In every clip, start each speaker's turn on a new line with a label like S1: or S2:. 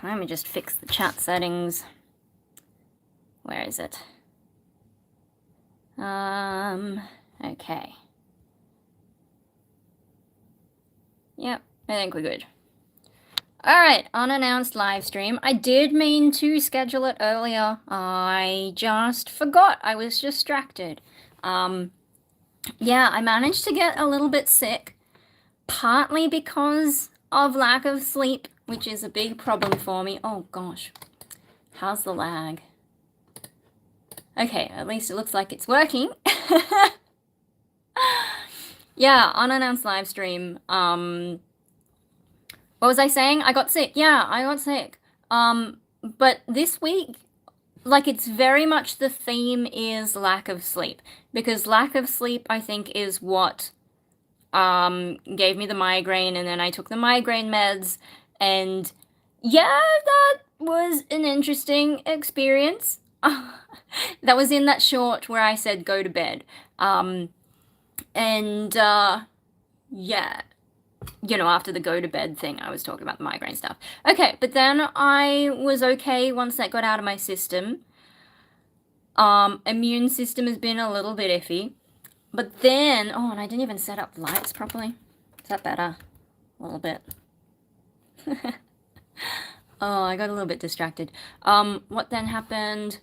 S1: let me just fix the chat settings. Where is it? Okay. Yep, I think we're good. Alright, unannounced live stream. I did mean to schedule it earlier. I just forgot. I was distracted. Yeah, I managed to get a little bit sick, partly because of lack of sleep, which is a big problem for me. Oh gosh, how's the lag? Okay, at least it looks like it's working. Yeah, unannounced live stream. What was I saying? I got sick. Yeah, I got sick. But this week, like, it's very much the theme is lack of sleep, because lack of sleep, I think, is what gave me the migraine, and then I took the migraine meds, and yeah, that was an interesting experience. That was in that short where I said go to bed. Yeah, you know, after the go to bed thing, I was talking about the migraine stuff. Okay, but then I was okay once that got out of my system. Immune system has been a little bit iffy. But then, oh, and I didn't even set up lights properly. Is that better? A little bit. Oh, I got a little bit distracted. What then happened?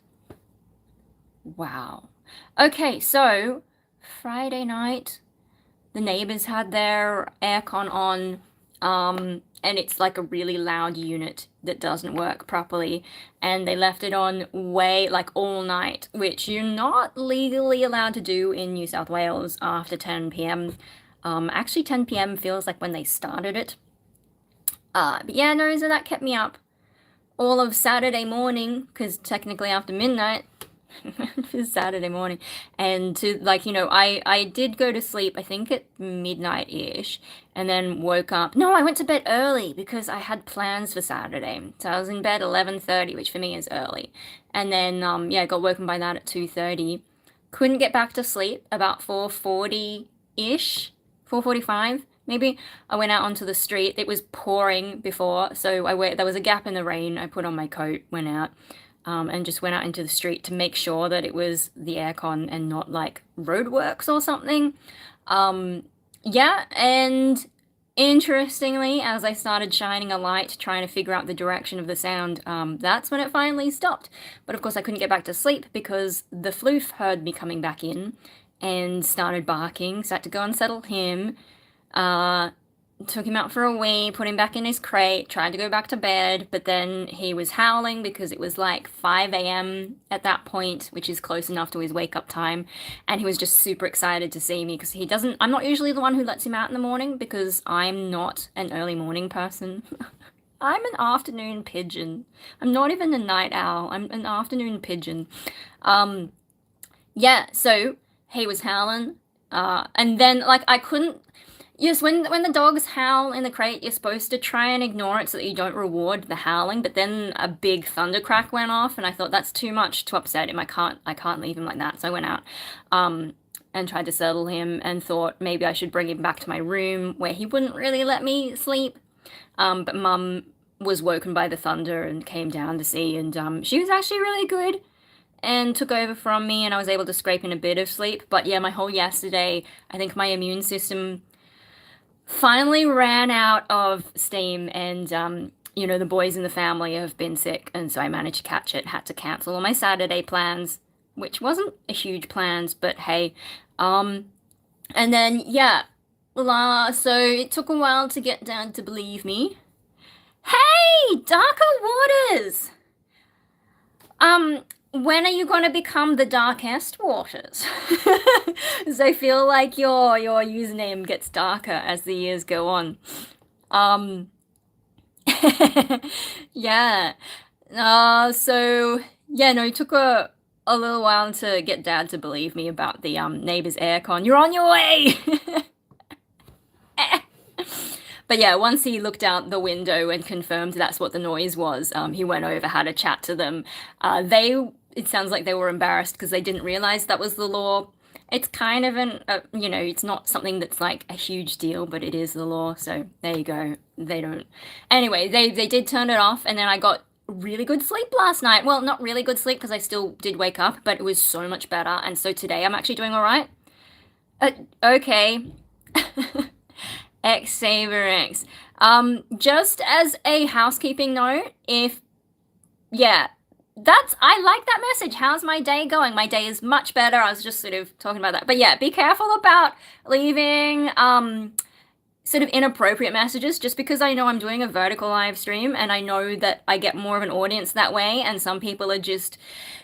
S1: Wow. Okay, so Friday night, the neighbors had their aircon on, and it's like a really loud unit that doesn't work properly, and they left it on like all night, which you're not legally allowed to do in New South Wales after 10 p.m. Actually 10 p.m. feels like when they started it. But yeah, no, so that kept me up all of Saturday morning, because technically after midnight, it was Saturday morning, and to, like, you know, I did go to sleep, I think at midnight-ish, and then woke up. No, I went to bed early because I had plans for Saturday, so I was in bed 11:30, which for me is early, and then, yeah, got woken by that at 2:30, couldn't get back to sleep, about 4:40-ish, 4:45, maybe, I went out onto the street. It was pouring before, so there was a gap in the rain, I put on my coat, went out, and just went out into the street to make sure that it was the aircon and not like roadworks or something. Yeah, and interestingly, as I started shining a light trying to figure out the direction of the sound, that's when it finally stopped. But of course I couldn't get back to sleep because the floof heard me coming back in and started barking, so I had to go and settle him. Took him out for a wee, put him back in his crate, tried to go back to bed, but then he was howling because it was like 5 a.m. at that point, which is close enough to his wake-up time, and he was just super excited to see me because I'm not usually the one who lets him out in the morning because I'm not an early morning person. I'm an afternoon pigeon. I'm not even a night owl. I'm an afternoon pigeon. Yeah, so he was howling, and then, like, I couldn't. Yes, when the dogs howl in the crate, you're supposed to try and ignore it so that you don't reward the howling, but then a big thundercrack went off, and I thought that's too much to upset him. I can't leave him like that, so I went out, and tried to settle him, and thought maybe I should bring him back to my room, where he wouldn't really let me sleep, but Mum was woken by the thunder and came down to see, and she was actually really good, and took over from me, and I was able to scrape in a bit of sleep, but yeah, my whole yesterday, I think my immune system finally ran out of steam, and you know, the boys in the family have been sick, and so I managed to catch it. Had to cancel all my Saturday plans, which wasn't a huge plans, but hey. And then yeah, so it took a while to get Dad to believe me. Hey, Darker Waters! When are you going to become the Darkest Waters? Because I feel like your username gets darker as the years go on. Yeah. So, yeah, no, it took a little while to get Dad to believe me about the neighbor's aircon. You're on your way! But yeah, once he looked out the window and confirmed that's what the noise was, he went over, had a chat to them. It sounds like they were embarrassed because they didn't realize that was the law, It's kind of you know, it's not something that's like a huge deal, but it is the law. So there you go. They don't. Anyway, they did turn it off, and then I got really good sleep last night. Well, not really good sleep because I still did wake up, but it was so much better. And so today I'm actually doing all right. Okay. X Saber X. Just as a housekeeping note, yeah, I like that message. How's my day going? My day is much better. I was just sort of talking about that. But yeah, be careful about leaving, sort of inappropriate messages just because I know I'm doing a vertical live stream and I know that I get more of an audience that way, and some people are just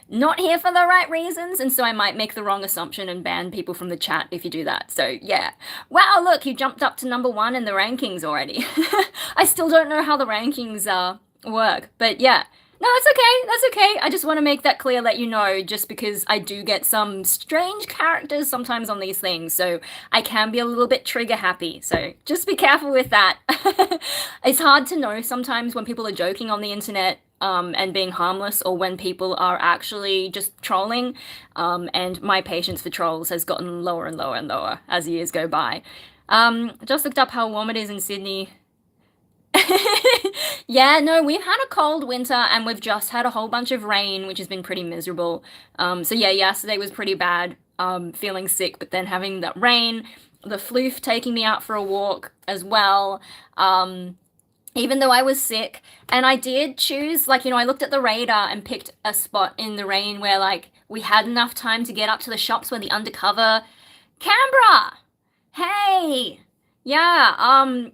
S1: not here for the right reasons, and so I might make the wrong assumption and ban people from the chat if you do that. So yeah. Wow, look, you jumped up to #1 in the rankings already. I still don't know how the rankings work, but yeah. No, that's okay. That's okay. I just want to make that clear, let you know, just because I do get some strange characters sometimes on these things, so I can be a little bit trigger happy. So just be careful with that. It's hard to know sometimes when people are joking on the internet and being harmless, or when people are actually just trolling. And my patience for trolls has gotten lower and lower and lower as years go by. Just looked up how warm it is in Sydney. Yeah, no, we've had a cold winter and we've just had a whole bunch of rain, which has been pretty miserable. So yeah, yesterday was pretty bad, feeling sick, but then having that rain, the floof taking me out for a walk as well, even though I was sick. And I did choose, like, you know, I looked at the radar and picked a spot in the rain where, like, we had enough time to get up to the shops where the undercover... Canberra! Hey! Yeah,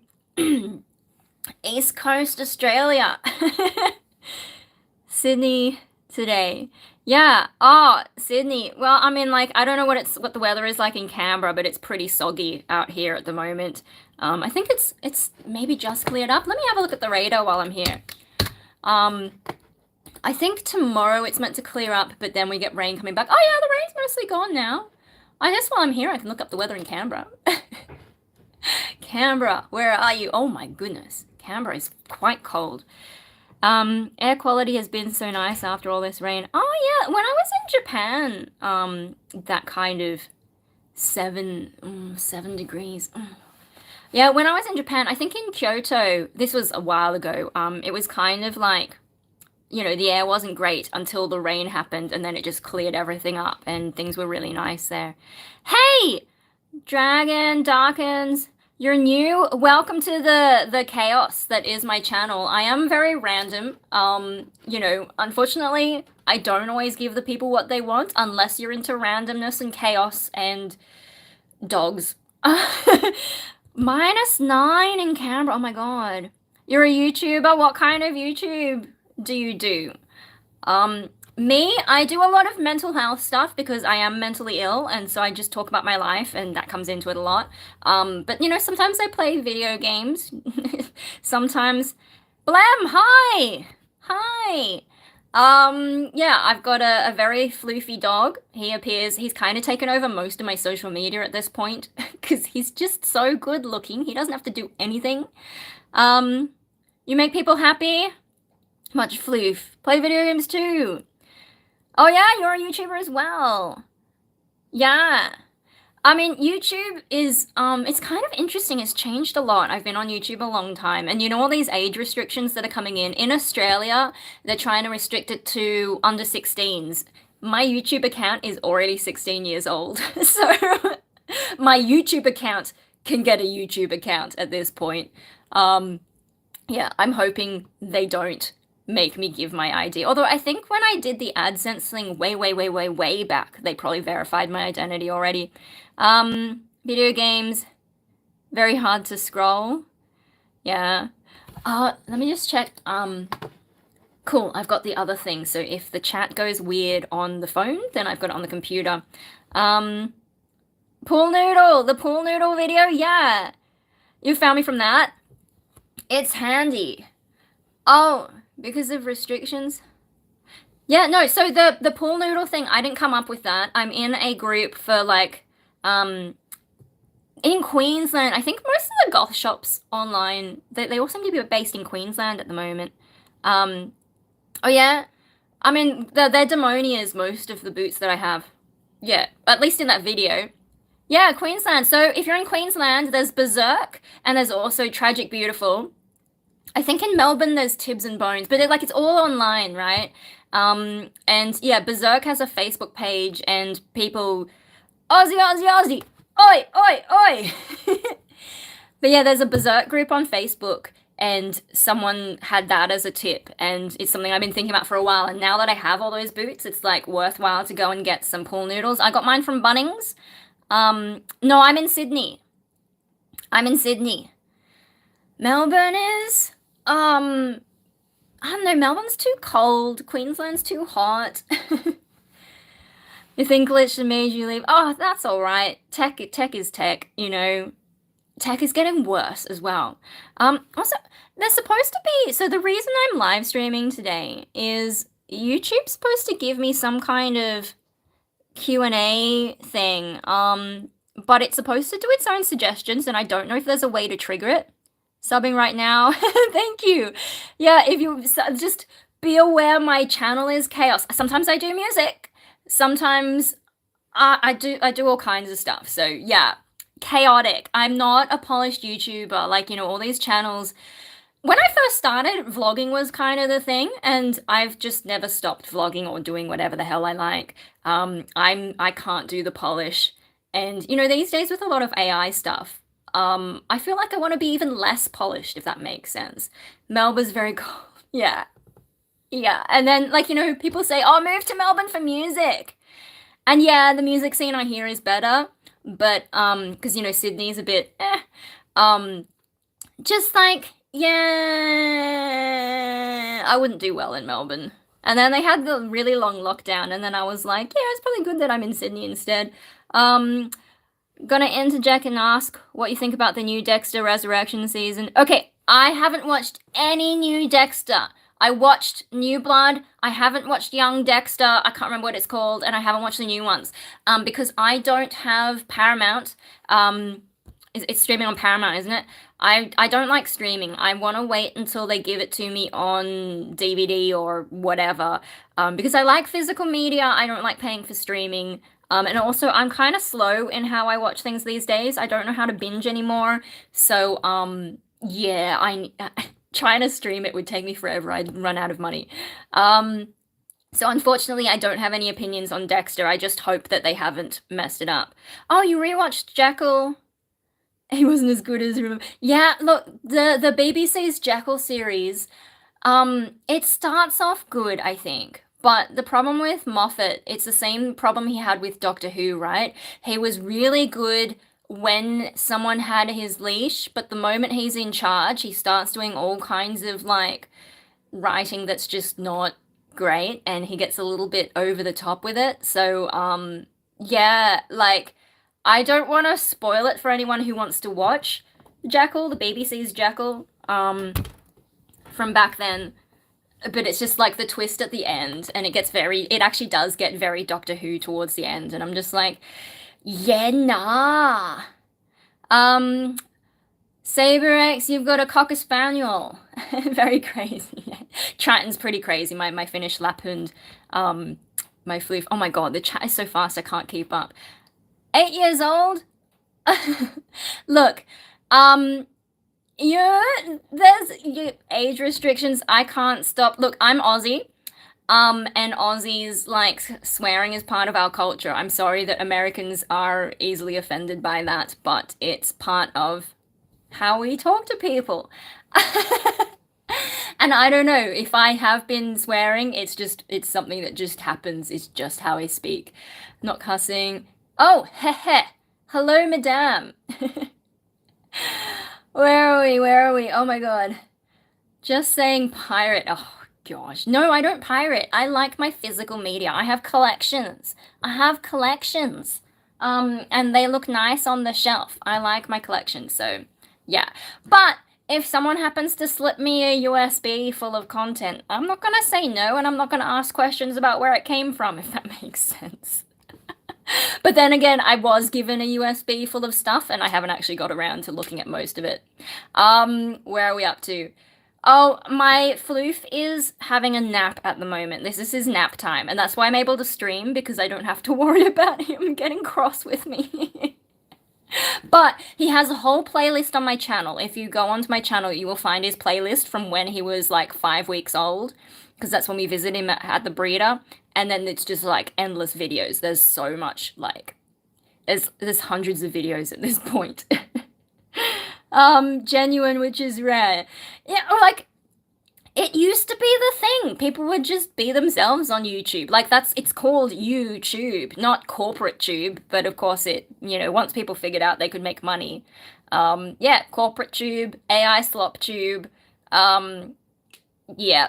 S1: East Coast Australia. Sydney today. Yeah. Oh, Sydney. Well, I mean, like, I don't know what the weather is like in Canberra, but it's pretty soggy out here at the moment. I think it's maybe just cleared up. Let me have a look at the radar while I'm here. I think tomorrow it's meant to clear up, but then we get rain coming back. Oh yeah, the rain's mostly gone now. I guess while I'm here I can look up the weather in Canberra. Canberra, where are you? Oh my goodness. Canberra is quite cold. Air quality has been so nice after all this rain. Oh yeah, when I was in Japan, that kind of 7 degrees. Yeah, when I was in Japan, I think in Kyoto, this was a while ago, it was kind of like, you know, the air wasn't great until the rain happened, and then it just cleared everything up, and things were really nice there. Hey! Dragon Darkens, you're new. Welcome to the chaos that is my channel. I am very random. You know, unfortunately, I don't always give the people what they want unless you're into randomness and chaos and dogs. -9 in Canberra. Oh my god. You're a YouTuber? What kind of YouTube do you do? Me, I do a lot of mental health stuff because I am mentally ill, and so I just talk about my life, and that comes into it a lot. But you know, sometimes I play video games. Sometimes, Blam, hi! Hi! Yeah, I've got a very floofy dog. He's kind of taken over most of my social media at this point, because he's just so good looking. He doesn't have to do anything. You make people happy? Much floof. Play video games too. Oh yeah, you're a YouTuber as well. Yeah. I mean, YouTube is, it's kind of interesting. It's changed a lot. I've been on YouTube a long time. And you know all these age restrictions that are coming in? In Australia, they're trying to restrict it to under 16s. My YouTube account is already 16 years old. So my YouTube account can get a YouTube account at this point. Yeah, I'm hoping they don't make me give my ID. Although I think when I did the AdSense thing way back, they probably verified my identity already. Video games, very hard to scroll. Yeah. Let me just check. Cool, I've got the other thing. So if the chat goes weird on the phone, then I've got it on the computer. Pool Noodle, the Pool Noodle video, yeah. You found me from that? It's handy. Oh, because of restrictions? Yeah, no, so the pool noodle thing, I didn't come up with that. I'm in a group for, like, in Queensland. I think most of the goth shops online, they all seem to be based in Queensland at the moment. Oh yeah? I mean, they're demonias, most of the boots that I have. Yeah, at least in that video. Yeah, Queensland. So if you're in Queensland, there's Berserk and there's also Tragic Beautiful. I think in Melbourne there's Tibs and Bones, but it's all online, right? And yeah, Berserk has a Facebook page and people, Aussie, Aussie, Aussie, oi, oi, oi. But yeah, there's a Berserk group on Facebook and someone had that as a tip and it's something I've been thinking about for a while. And now that I have all those boots, it's like worthwhile to go and get some pool noodles. I got mine from Bunnings. No, I'm in Sydney. I'm in Sydney. Melbourne is, I don't know, Melbourne's too cold, Queensland's too hot. You think glitch made you leave? Oh, that's all right. Tech is tech, you know. Tech is getting worse as well. Also, there's supposed to be, so the reason I'm live streaming today is YouTube's supposed to give me some kind of Q&A thing, but it's supposed to do its own suggestions, and I don't know if there's a way to trigger it. Subbing right now. Thank you. Yeah, if you just be aware my channel is chaos. Sometimes I do music. Sometimes I do all kinds of stuff. So yeah, chaotic. I'm not a polished YouTuber like, you know, all these channels. When I first started, vlogging was kind of the thing, and I've just never stopped vlogging or doing whatever the hell I like. I can't do the polish. And you know, these days with a lot of AI stuff, I feel like I want to be even less polished, if that makes sense. Melbourne's very cold. Yeah. Yeah. And then, like, you know, people say, oh, move to Melbourne for music. And yeah, the music scene I hear is better. But, because, you know, Sydney's a bit, just like, yeah, I wouldn't do well in Melbourne. And then they had the really long lockdown, and then I was like, yeah, it's probably good that I'm in Sydney instead. Gonna interject and ask what you think about the new Dexter Resurrection season. Okay, I haven't watched any new Dexter. I watched New Blood. I haven't watched Young Dexter. I can't remember what it's called, and I haven't watched the new ones. Because I don't have Paramount. It's streaming on Paramount, isn't it? I don't like streaming. I want to wait until they give it to me on DVD or whatever. Because I like physical media. I don't like paying for streaming. And also, I'm kind of slow in how I watch things these days. I don't know how to binge anymore. So, yeah, trying to stream it would take me forever. I'd run out of money. So unfortunately, I don't have any opinions on Dexter. I just hope that they haven't messed it up. Oh, you rewatched Jekyll? He wasn't as good as remember. Yeah, look, the BBC's Jekyll series, it starts off good, I think. But the problem with Moffat, it's the same problem he had with Doctor Who, right? He was really good when someone had his leash, but the moment he's in charge, he starts doing all kinds of, like, writing that's just not great, and he gets a little bit over the top with it. So, yeah, like, I don't want to spoil it for anyone who wants to watch Jekyll, the BBC's Jekyll, from back then. But it's just like the twist at the end, and it actually does get very Doctor Who towards the end, and I'm just like, yeah, nah. Saber-X, you've got a Cocker Spaniel. Very crazy. Triton's pretty crazy. My Finnish Lapland, my floof. Oh my god, the chat is so fast I can't keep up. 8 years old? Look, there's age restrictions. I can't stop. Look, I'm Aussie. And Aussies, like, swearing is part of our culture. I'm sorry that Americans are easily offended by that, but it's part of how we talk to people. And I don't know, if I have been swearing, it's something that just happens. It's just how I speak. Not cussing. Oh, heh. Hello, madame. Where are we? Oh my god. Just saying pirate. Oh gosh. No, I don't pirate. I like my physical media. I have collections. And they look nice on the shelf. I like my collection, so yeah. But if someone happens to slip me a USB full of content, I'm not gonna say no, and I'm not gonna ask questions about where it came from, if that makes sense. But then again, I was given a USB full of stuff, and I haven't actually got around to looking at most of it. Where are we up to? Oh, my floof is having a nap at the moment. This is his nap time, and that's why I'm able to stream, because I don't have to worry about him getting cross with me. But he has a whole playlist on my channel. If you go onto my channel, you will find his playlist from when he was like 5 weeks old, because that's when we visit him at the breeder. And then it's just like endless videos. There's so much, like, there's hundreds of videos at this point. Genuine, which is rare. Yeah, or like, it used to be the thing. People would just be themselves on YouTube. Like, it's called YouTube, not corporate tube. But of course once people figured out they could make money. Yeah, corporate tube, AI slop tube. Yeah.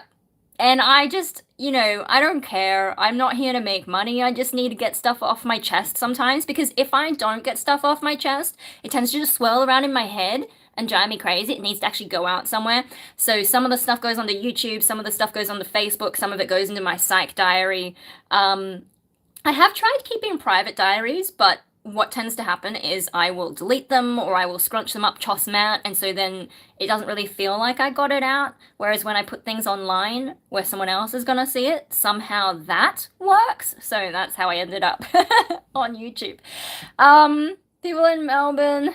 S1: And I just, I don't care. I'm not here to make money. I just need to get stuff off my chest sometimes, because if I don't get stuff off my chest, it tends to just swirl around in my head and drive me crazy. It needs to actually go out somewhere. So some of the stuff goes onto YouTube, some of the stuff goes onto Facebook, some of it goes into my psych diary. I have tried keeping private diaries, but what tends to happen is I will delete them, or I will scrunch them up, toss them out, and so then it doesn't really feel like I got it out. Whereas when I put things online where someone else is gonna see it, somehow that works. So that's how I ended up on YouTube. People in Melbourne.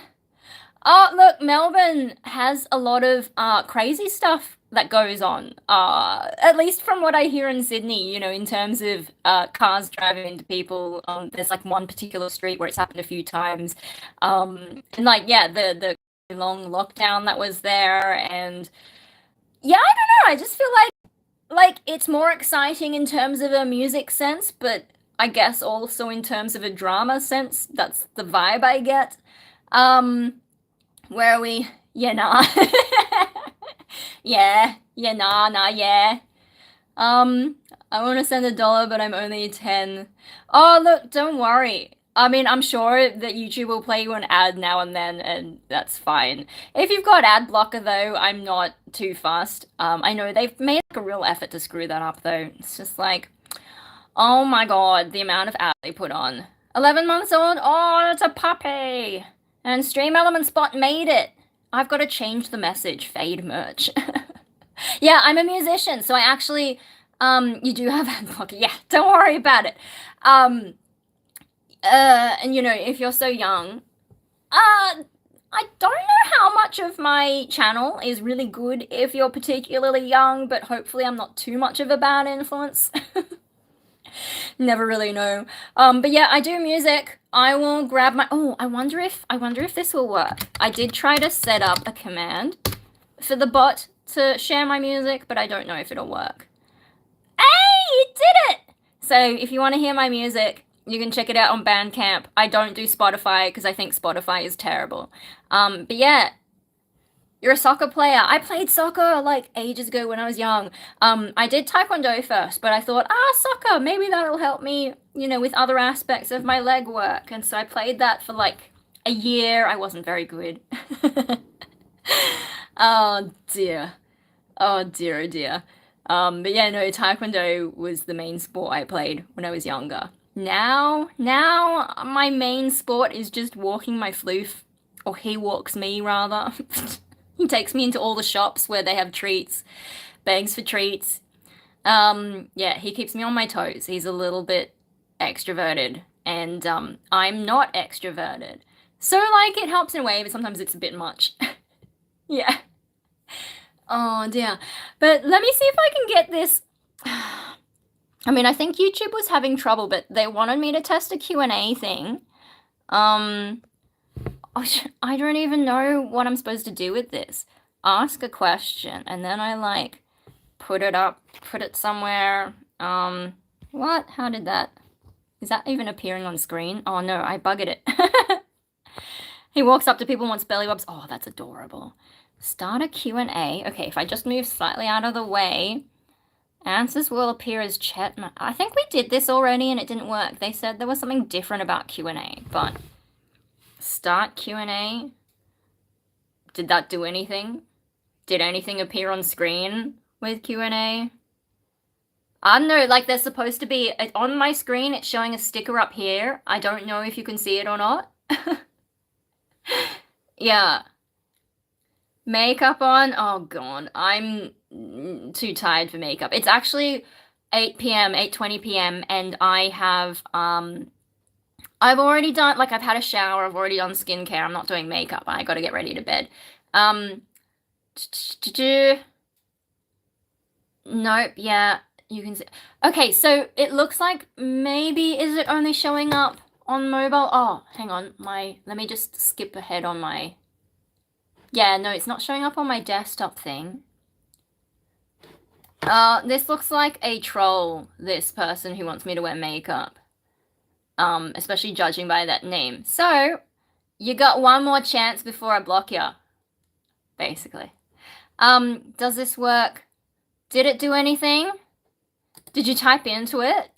S1: Oh, look, Melbourne has a lot of crazy stuff that goes on. At least from what I hear in Sydney, in terms of cars driving into people. There's like one particular street where it's happened a few times. And like, yeah, the long lockdown that was there, and yeah, I don't know. I just feel like it's more exciting in terms of a music sense, but I guess also in terms of a drama sense. That's the vibe I get. Where are we? Yeah, nah. Yeah, yeah, nah, yeah. I want to send $1, but I'm only 10. Oh, look, don't worry. I mean, I'm sure that YouTube will play you an ad now and then, and that's fine. If you've got ad blocker, though, I'm not too fussed. I know they've made like a real effort to screw that up, though. It's just like, oh my god, the amount of ads they put on. 11 months old? Oh, it's a puppy! And Stream Element Spot made it. I've got to change the message. Fade merch. Yeah, I'm a musician, so I actually, you do have ad blocker. Yeah, don't worry about it. And if you're so young, I don't know how much of my channel is really good if you're particularly young, but hopefully I'm not too much of a bad influence. Never really know. But yeah, I do music. I will grab my, I wonder if this will work. I did try to set up a command for the bot to share my music, but I don't know if it'll work. Hey, it did it! So if you want to hear my music, you can check it out on Bandcamp. I don't do Spotify because I think Spotify is terrible. But yeah, you're a soccer player. I played soccer like ages ago when I was young. I did Taekwondo first, but I thought, soccer, maybe that'll help me, with other aspects of my leg work. And so I played that for like a year. I wasn't very good. Oh dear. Oh dear, oh dear. But yeah, no, Taekwondo was the main sport I played when I was younger. Now my main sport is just walking my floof, or he walks me rather. He takes me into all the shops where they have treats, begs for treats. Yeah, he keeps me on my toes. He's a little bit extroverted, and I'm not extroverted. So like it helps in a way, but sometimes it's a bit much. Yeah. Oh dear. But let me see if I can get this. I mean, I think YouTube was having trouble, but they wanted me to test a Q&A thing. I don't even know what I'm supposed to do with this. Ask a question, and then I like put it somewhere. What? How did that? Is that even appearing on screen? Oh no, I buggered it. He walks up to people and wants belly rubs. Oh, that's adorable. Start a Q&A. Okay, if I just move slightly out of the way, answers will appear as chat. I think we did this already and it didn't work. They said there was something different about Q&A, but start Q&A. Did that do anything? Did anything appear on screen with Q&A? I don't know, like there's supposed to be, on my screen it's showing a sticker up here. I don't know if you can see it or not. Yeah. Makeup on? Oh god, I'm too tired for makeup. It's actually 8 p.m., 8:20 p.m. and I've already done, like, I've had a shower, I've already done skincare, I'm not doing makeup, I gotta get ready to bed. Nope, yeah, you can see. Okay, so it looks like maybe, is it only showing up on mobile? Oh, hang on, let me just skip ahead on my, yeah, no, it's not showing up on my desktop thing. This looks like a troll, this person who wants me to wear makeup. Especially judging by that name. So, you got one more chance before I block you, basically. Does this work? Did it do anything? Did you type into it?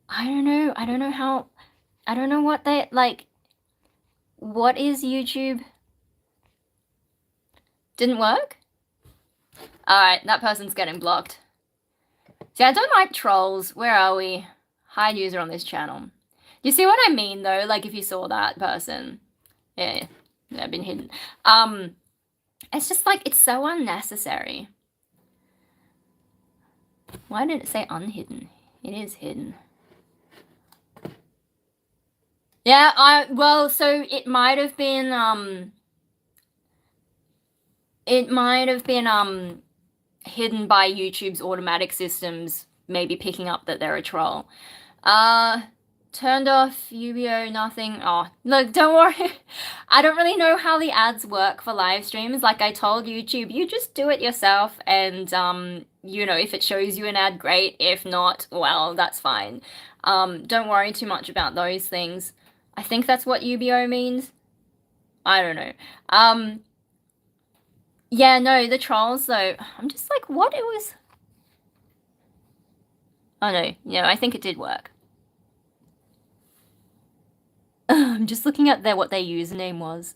S1: I don't know. I don't know how, I don't know what they, like, what is YouTube? Didn't work? Alright, that person's getting blocked. See, I don't like trolls. Where are we? Hide user on this channel. Do you see what I mean, though? Like, if you saw that person. Yeah, they've been hidden. It's just like, it's so unnecessary. Why did it say unhidden? It is hidden. Yeah, well, so it might have been, hidden by YouTube's automatic systems, maybe picking up that they're a troll. Turned off UBO, nothing. Oh, look, don't worry. I don't really know how the ads work for live streams. Like I told YouTube, you just do it yourself and, you know, if it shows you an ad, great. If not, well, that's fine. Don't worry too much about those things. I think that's what UBO means. I don't know. Yeah, no, the trolls, though, I'm just like, what it was... Oh, no, I think it did work. I'm just looking at what their username was.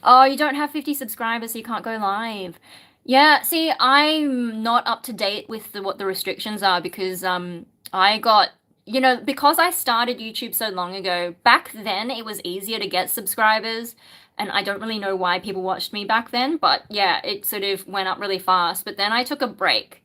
S1: Oh, you don't have 50 subscribers, so you can't go live. Yeah, see, I'm not up to date with what the restrictions are because I got, because I started YouTube so long ago, back then it was easier to get subscribers, and I don't really know why people watched me back then, but yeah, it sort of went up really fast. But then I took a break.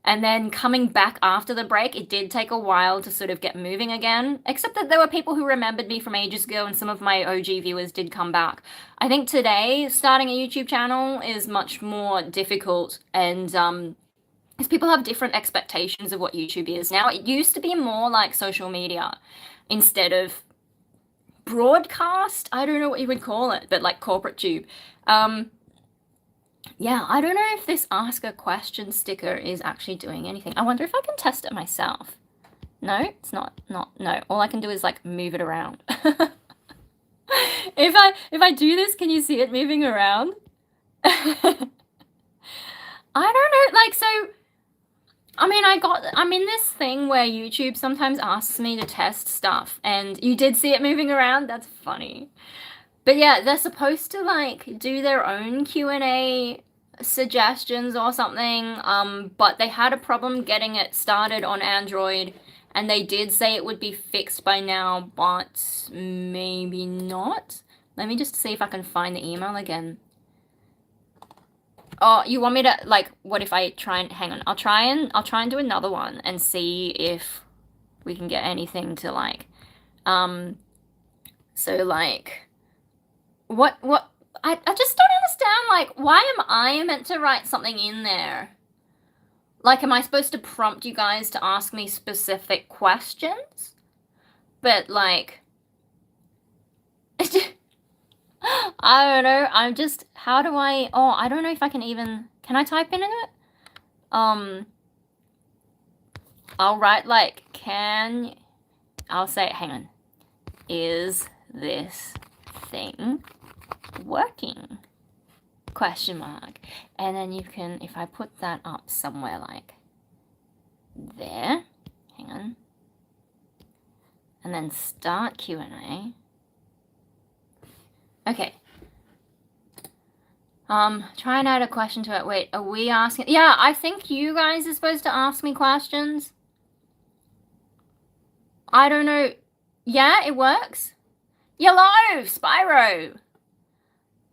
S1: And then coming back after the break, it did take a while to sort of get moving again, except that there were people who remembered me from ages ago and some of my OG viewers did come back. I think today, starting a YouTube channel is much more difficult and, because people have different expectations of what YouTube is. Now, it used to be more like social media instead of broadcast. I don't know what you would call it, but like corporate tube. Yeah, I don't know if this ask a question sticker is actually doing anything. I wonder if I can test it myself. No, it's not, no. All I can do is like move it around. If I do this, can you see it moving around? I don't know, like, so, I mean, I'm in this thing where YouTube sometimes asks me to test stuff, and you did see it moving around? That's funny. But yeah, they're supposed to, like, do their own Q&A suggestions or something, but they had a problem getting it started on Android, and they did say it would be fixed by now, but maybe not. Let me just see if I can find the email again. Oh, you want me to, like, what if I try and, hang on, I'll try and do another one and see if we can get anything to, like, so, like, what, I just don't understand, like, why am I meant to write something in there? Like, am I supposed to prompt you guys to ask me specific questions? But, like, I don't know, I'm just, how do I, oh, I don't know if I can even, can I type in it? I'll write, like, I'll say, hang on, is this thing working? Question mark. And then you can, if I put that up somewhere like there, hang on, and then start Q&A. Okay. Try and add a question to it. Wait, are we asking? Yeah, I think you guys are supposed to ask me questions. I don't know. Yeah, it works. Yellow, Spyro.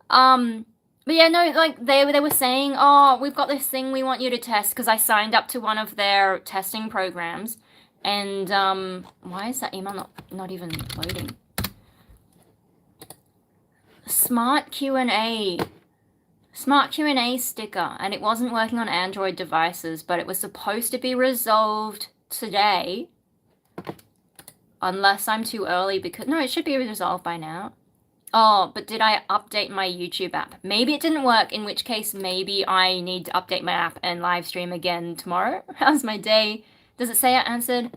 S1: But yeah, no, like they were saying, oh, we've got this thing we want you to test because I signed up to one of their testing programs, and why is that email not even loading? Smart Q&A sticker, and it wasn't working on Android devices, but it was supposed to be resolved today, unless I'm too early, because no, it should be resolved by now. Oh, but did I update my YouTube app? Maybe it didn't work, in which case maybe I need to update my app and live stream again tomorrow. How's my day? Does it say I answered?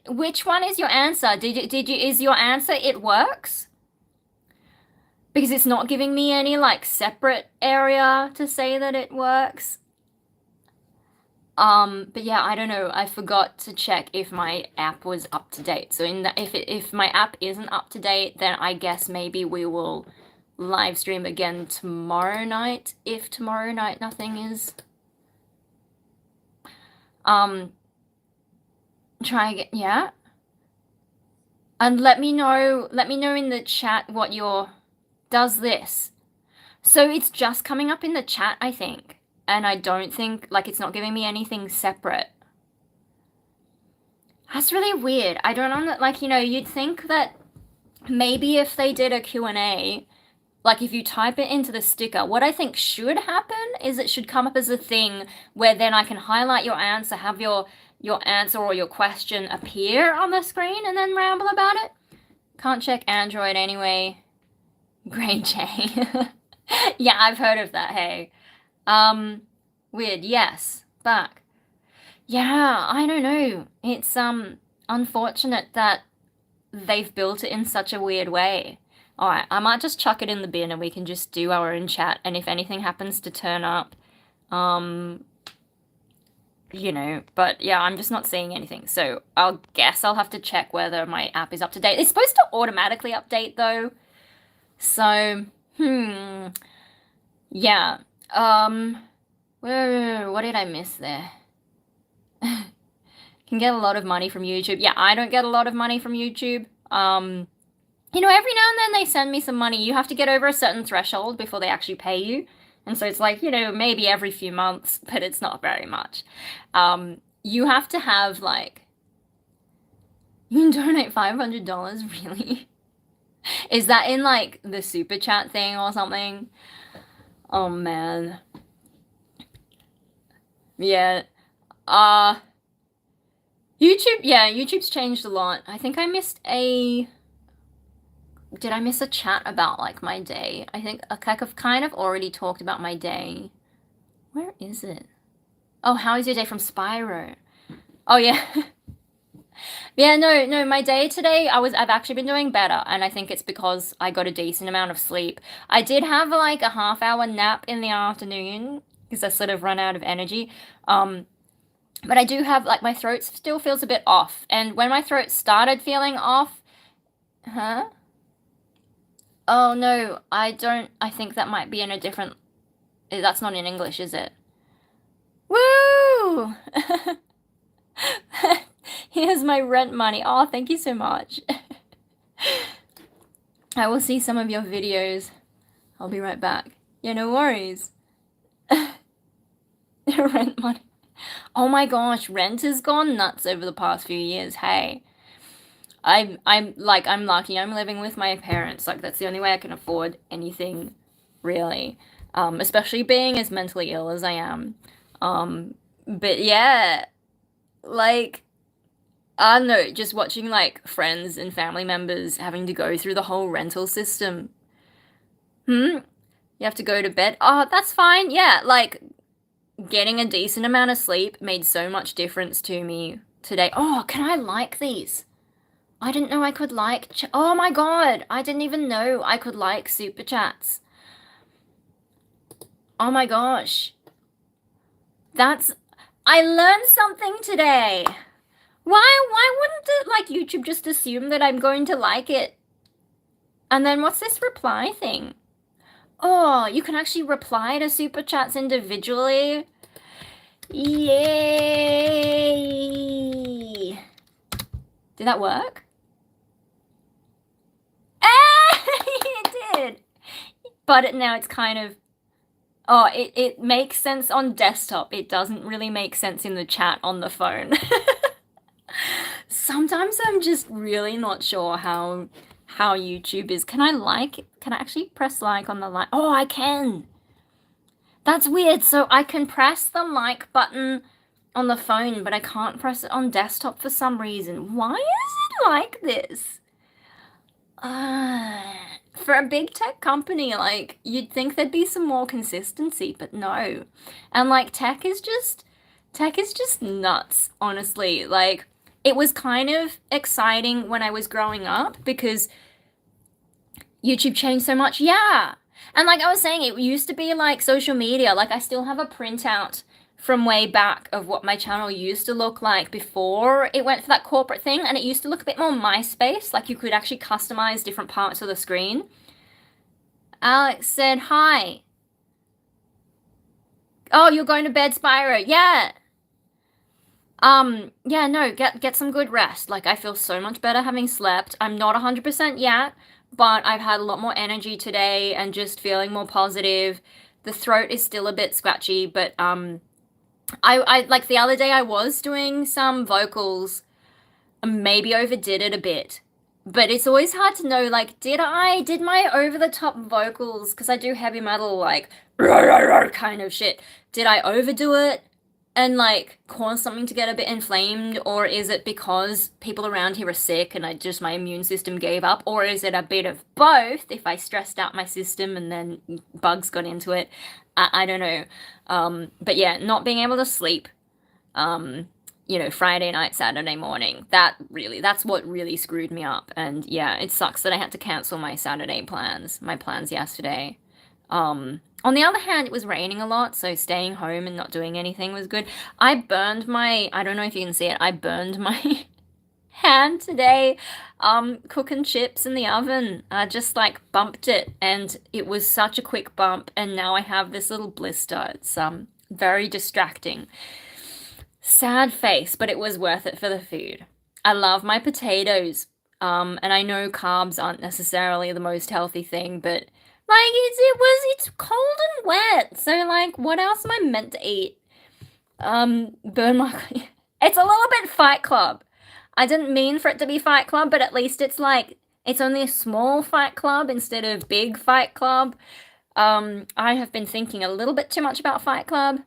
S1: Which one is your answer? Is your answer it works? Because it's not giving me any, like, separate area to say that it works. But yeah, I don't know. I forgot to check if my app was up to date. So if my app isn't up to date, then I guess maybe we will live stream again tomorrow night. If tomorrow night nothing is. Try again, yeah. And let me know in the chat what your does this. So it's just coming up in the chat, I think. And I don't think, like, it's not giving me anything separate. That's really weird. I don't know, like, you know, you'd think that maybe if they did a Q&A, like, if you type it into the sticker, what I think should happen is it should come up as a thing where then I can highlight your answer, have your answer or your question appear on the screen and then ramble about it. Can't check Android anyway. Great J. Yeah, I've heard of that, hey. Weird, yes, back. Yeah, I don't know. It's, unfortunate that they've built it in such a weird way. Alright, I might just chuck it in the bin and we can just do our own chat, and if anything happens to turn up, you know, but yeah, I'm just not seeing anything, so I'll guess I'll have to check whether my app is up to date. It's supposed to automatically update, though, so, yeah. What did I miss there? Can get a lot of money from YouTube. Yeah, I don't get a lot of money from YouTube. You know, every now and then they send me some money. You have to get over a certain threshold before they actually pay you. And so it's like, you know, maybe every few months, but it's not very much. You have to have, like, you can donate $500, really? Is that in, like, the super chat thing or something? Oh, man. Yeah. YouTube's changed a lot. I think I missed did I miss a chat about, like, my day? I think I've kind of already talked about my day. Where is it? Oh, how is your day from Spyro? Oh, yeah. Yeah, no, my day today, I've actually been doing better, and I think it's because I got a decent amount of sleep. I did have, like, a half-hour nap in the afternoon, because I sort of run out of energy. But I do have, like, my throat still feels a bit off, and when my throat started feeling off, huh? Oh, no, I think that might be in a different, that's not in English, is it? Woo! Here's my rent money. Oh, thank you so much. I will see some of your videos. I'll be right back. Yeah, no worries. Rent money. Oh my gosh, rent has gone nuts over the past few years. Hey, I'm lucky. I'm living with my parents. Like, that's the only way I can afford anything, really. Especially being as mentally ill as I am. But yeah, like, I don't know, just watching, like, friends and family members having to go through the whole rental system. You have to go to bed. Oh, that's fine. Yeah, like, getting a decent amount of sleep made so much difference to me today. Oh, can I like these? I didn't know I could like... oh my god, I didn't even know I could like super chats. Oh my gosh. I learned something today. Why wouldn't it, like, YouTube just assume that I'm going to like it? And then what's this reply thing? Oh, you can actually reply to super chats individually. Yay! Did that work? weird. But now it's kind of, oh, it makes sense on desktop. It doesn't really make sense in the chat on the phone. Sometimes I'm just really not sure how YouTube is. Can I actually press like on the like? Oh, I can. That's weird. So I can press the like button on the phone, but I can't press it on desktop for some reason. Why is it like this? For a big tech company, like, you'd think there'd be some more consistency, but no. And like tech is just nuts, honestly. Like, it was kind of exciting when I was growing up because YouTube changed so much. Yeah. And like I was saying, it used to be like social media. Like, I still have a printout from way back of what my channel used to look like before it went for that corporate thing, and it used to look a bit more MySpace, like you could actually customize different parts of the screen. Alex said, hi. Oh, you're going to bed, Spyro. Yeah. Yeah, no, get some good rest. Like, I feel so much better having slept. I'm not 100% yet, but I've had a lot more energy today and just feeling more positive. The throat is still a bit scratchy, but, I like the other day I was doing some vocals, maybe overdid it a bit, but it's always hard to know, like, did my over-the-top vocals, because I do heavy metal, like, kind of shit, did I overdo it and, like, cause something to get a bit inflamed, or is it because people around here are sick and my immune system gave up, or is it a bit of both if I stressed out my system and then bugs got into it? I don't know. But yeah, not being able to sleep, Friday night, Saturday morning, that's what really screwed me up. And yeah, it sucks that I had to cancel my plans yesterday. On the other hand, it was raining a lot, so staying home and not doing anything was good. I don't know if you can see it, I burned my hand today, cooking chips in the oven. I just like bumped it, and it was such a quick bump, and now I have this little blister. It's very distracting. Sad face, but it was worth it for the food. I love my potatoes, and I know carbs aren't necessarily the most healthy thing, but like it's cold and wet, so like what else am I meant to eat? Burn my it's a little bit Fight Club. I didn't mean for it to be Fight Club, but at least it's like, it's only a small Fight Club instead of big Fight Club. I have been thinking a little bit too much about Fight Club.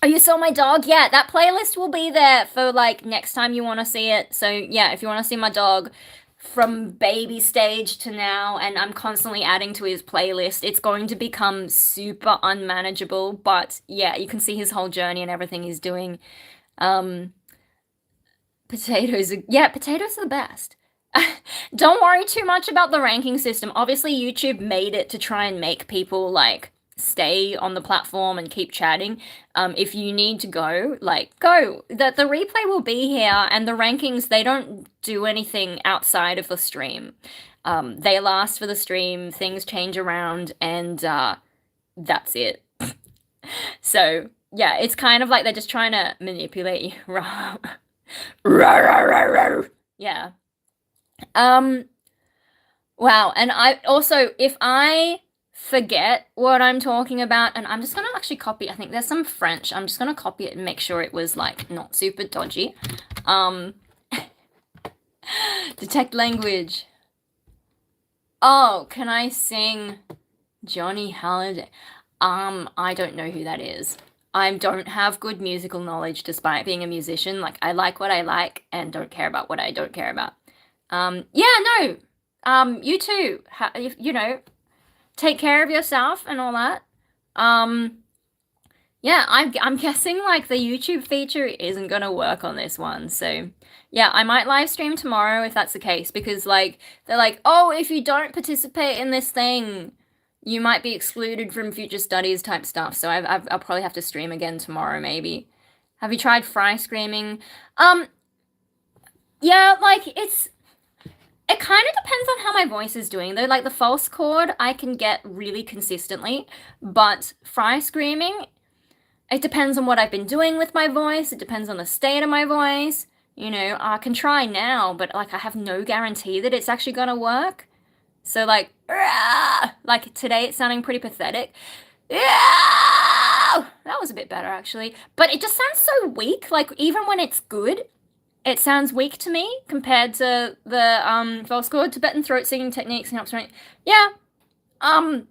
S1: Oh, you saw my dog? Yeah, that playlist will be there for, like, next time you want to see it. So, yeah, if you want to see my dog from baby stage to now, and I'm constantly adding to his playlist, it's going to become super unmanageable, but, yeah, you can see his whole journey and everything he's doing. Potatoes are the best. Don't worry too much about the ranking system. Obviously, YouTube made it to try and make people, like, stay on the platform and keep chatting. If you need to go, like, go. The replay will be here, and the rankings, they don't do anything outside of the stream. They last for the stream, things change around, and that's it. So, yeah, it's kind of like they're just trying to manipulate you. Yeah. Wow, and I also, if I forget what I'm talking about, and I'm just gonna actually copy, I think there's some French, I'm just gonna copy it and make sure it was, like, not super dodgy. Detect language. Oh, can I sing Johnny Halliday? I don't know who that is. I don't have good musical knowledge despite being a musician. Like, I like what I like and don't care about what I don't care about. Yeah, no. You too. Take care of yourself and all that. Yeah, I'm guessing, like, the YouTube feature isn't gonna work on this one, so yeah, I might live stream tomorrow if that's the case, because, like, they're like, oh, if you don't participate in this thing, you might be excluded from future studies type stuff, so I'll probably have to stream again tomorrow, maybe. Have you tried fry screaming? Yeah, like, it kind of depends on how my voice is doing, though. Like, the false chord I can get really consistently, but fry screaming, it depends on what I've been doing with my voice, it depends on the state of my voice. I can try now, but, like, I have no guarantee that it's actually gonna work. So like, like today it's sounding pretty pathetic. That was a bit better actually, but it just sounds so weak. Like even when it's good, it sounds weak to me compared to the false chord. Tibetan throat singing techniques and helps me. Yeah, I'm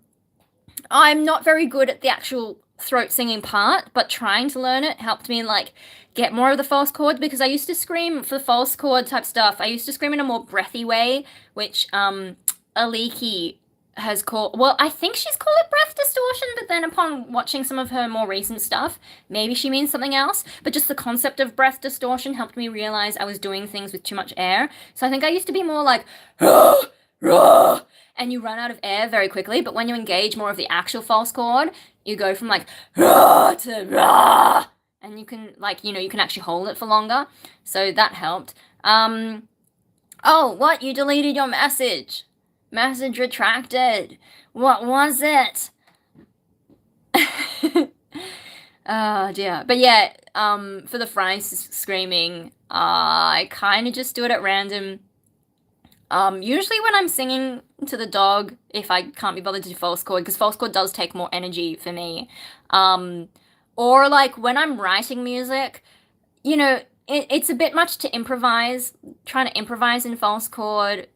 S1: not very good at the actual throat singing part, but trying to learn it helped me like get more of the false chords because I used to scream for the false chord type stuff. I used to scream in a more breathy way, which Aliki has called, well, I think she's called it breath distortion, but then upon watching some of her more recent stuff, maybe she means something else. But just the concept of breath distortion helped me realize I was doing things with too much air. So I think I used to be more like and you run out of air very quickly, but when you engage more of the actual false chord, you go from like to and you can like, you can actually hold it for longer. So that helped. Oh, what? You deleted your message. Message retracted. What was it? Oh dear. But yeah, for the fry screaming, I kind of just do it at random. Usually when I'm singing to the dog, if I can't be bothered to do false chord, because false chord does take more energy for me. Or like when I'm writing music, it's a bit much to improvise. Trying to improvise in false chord,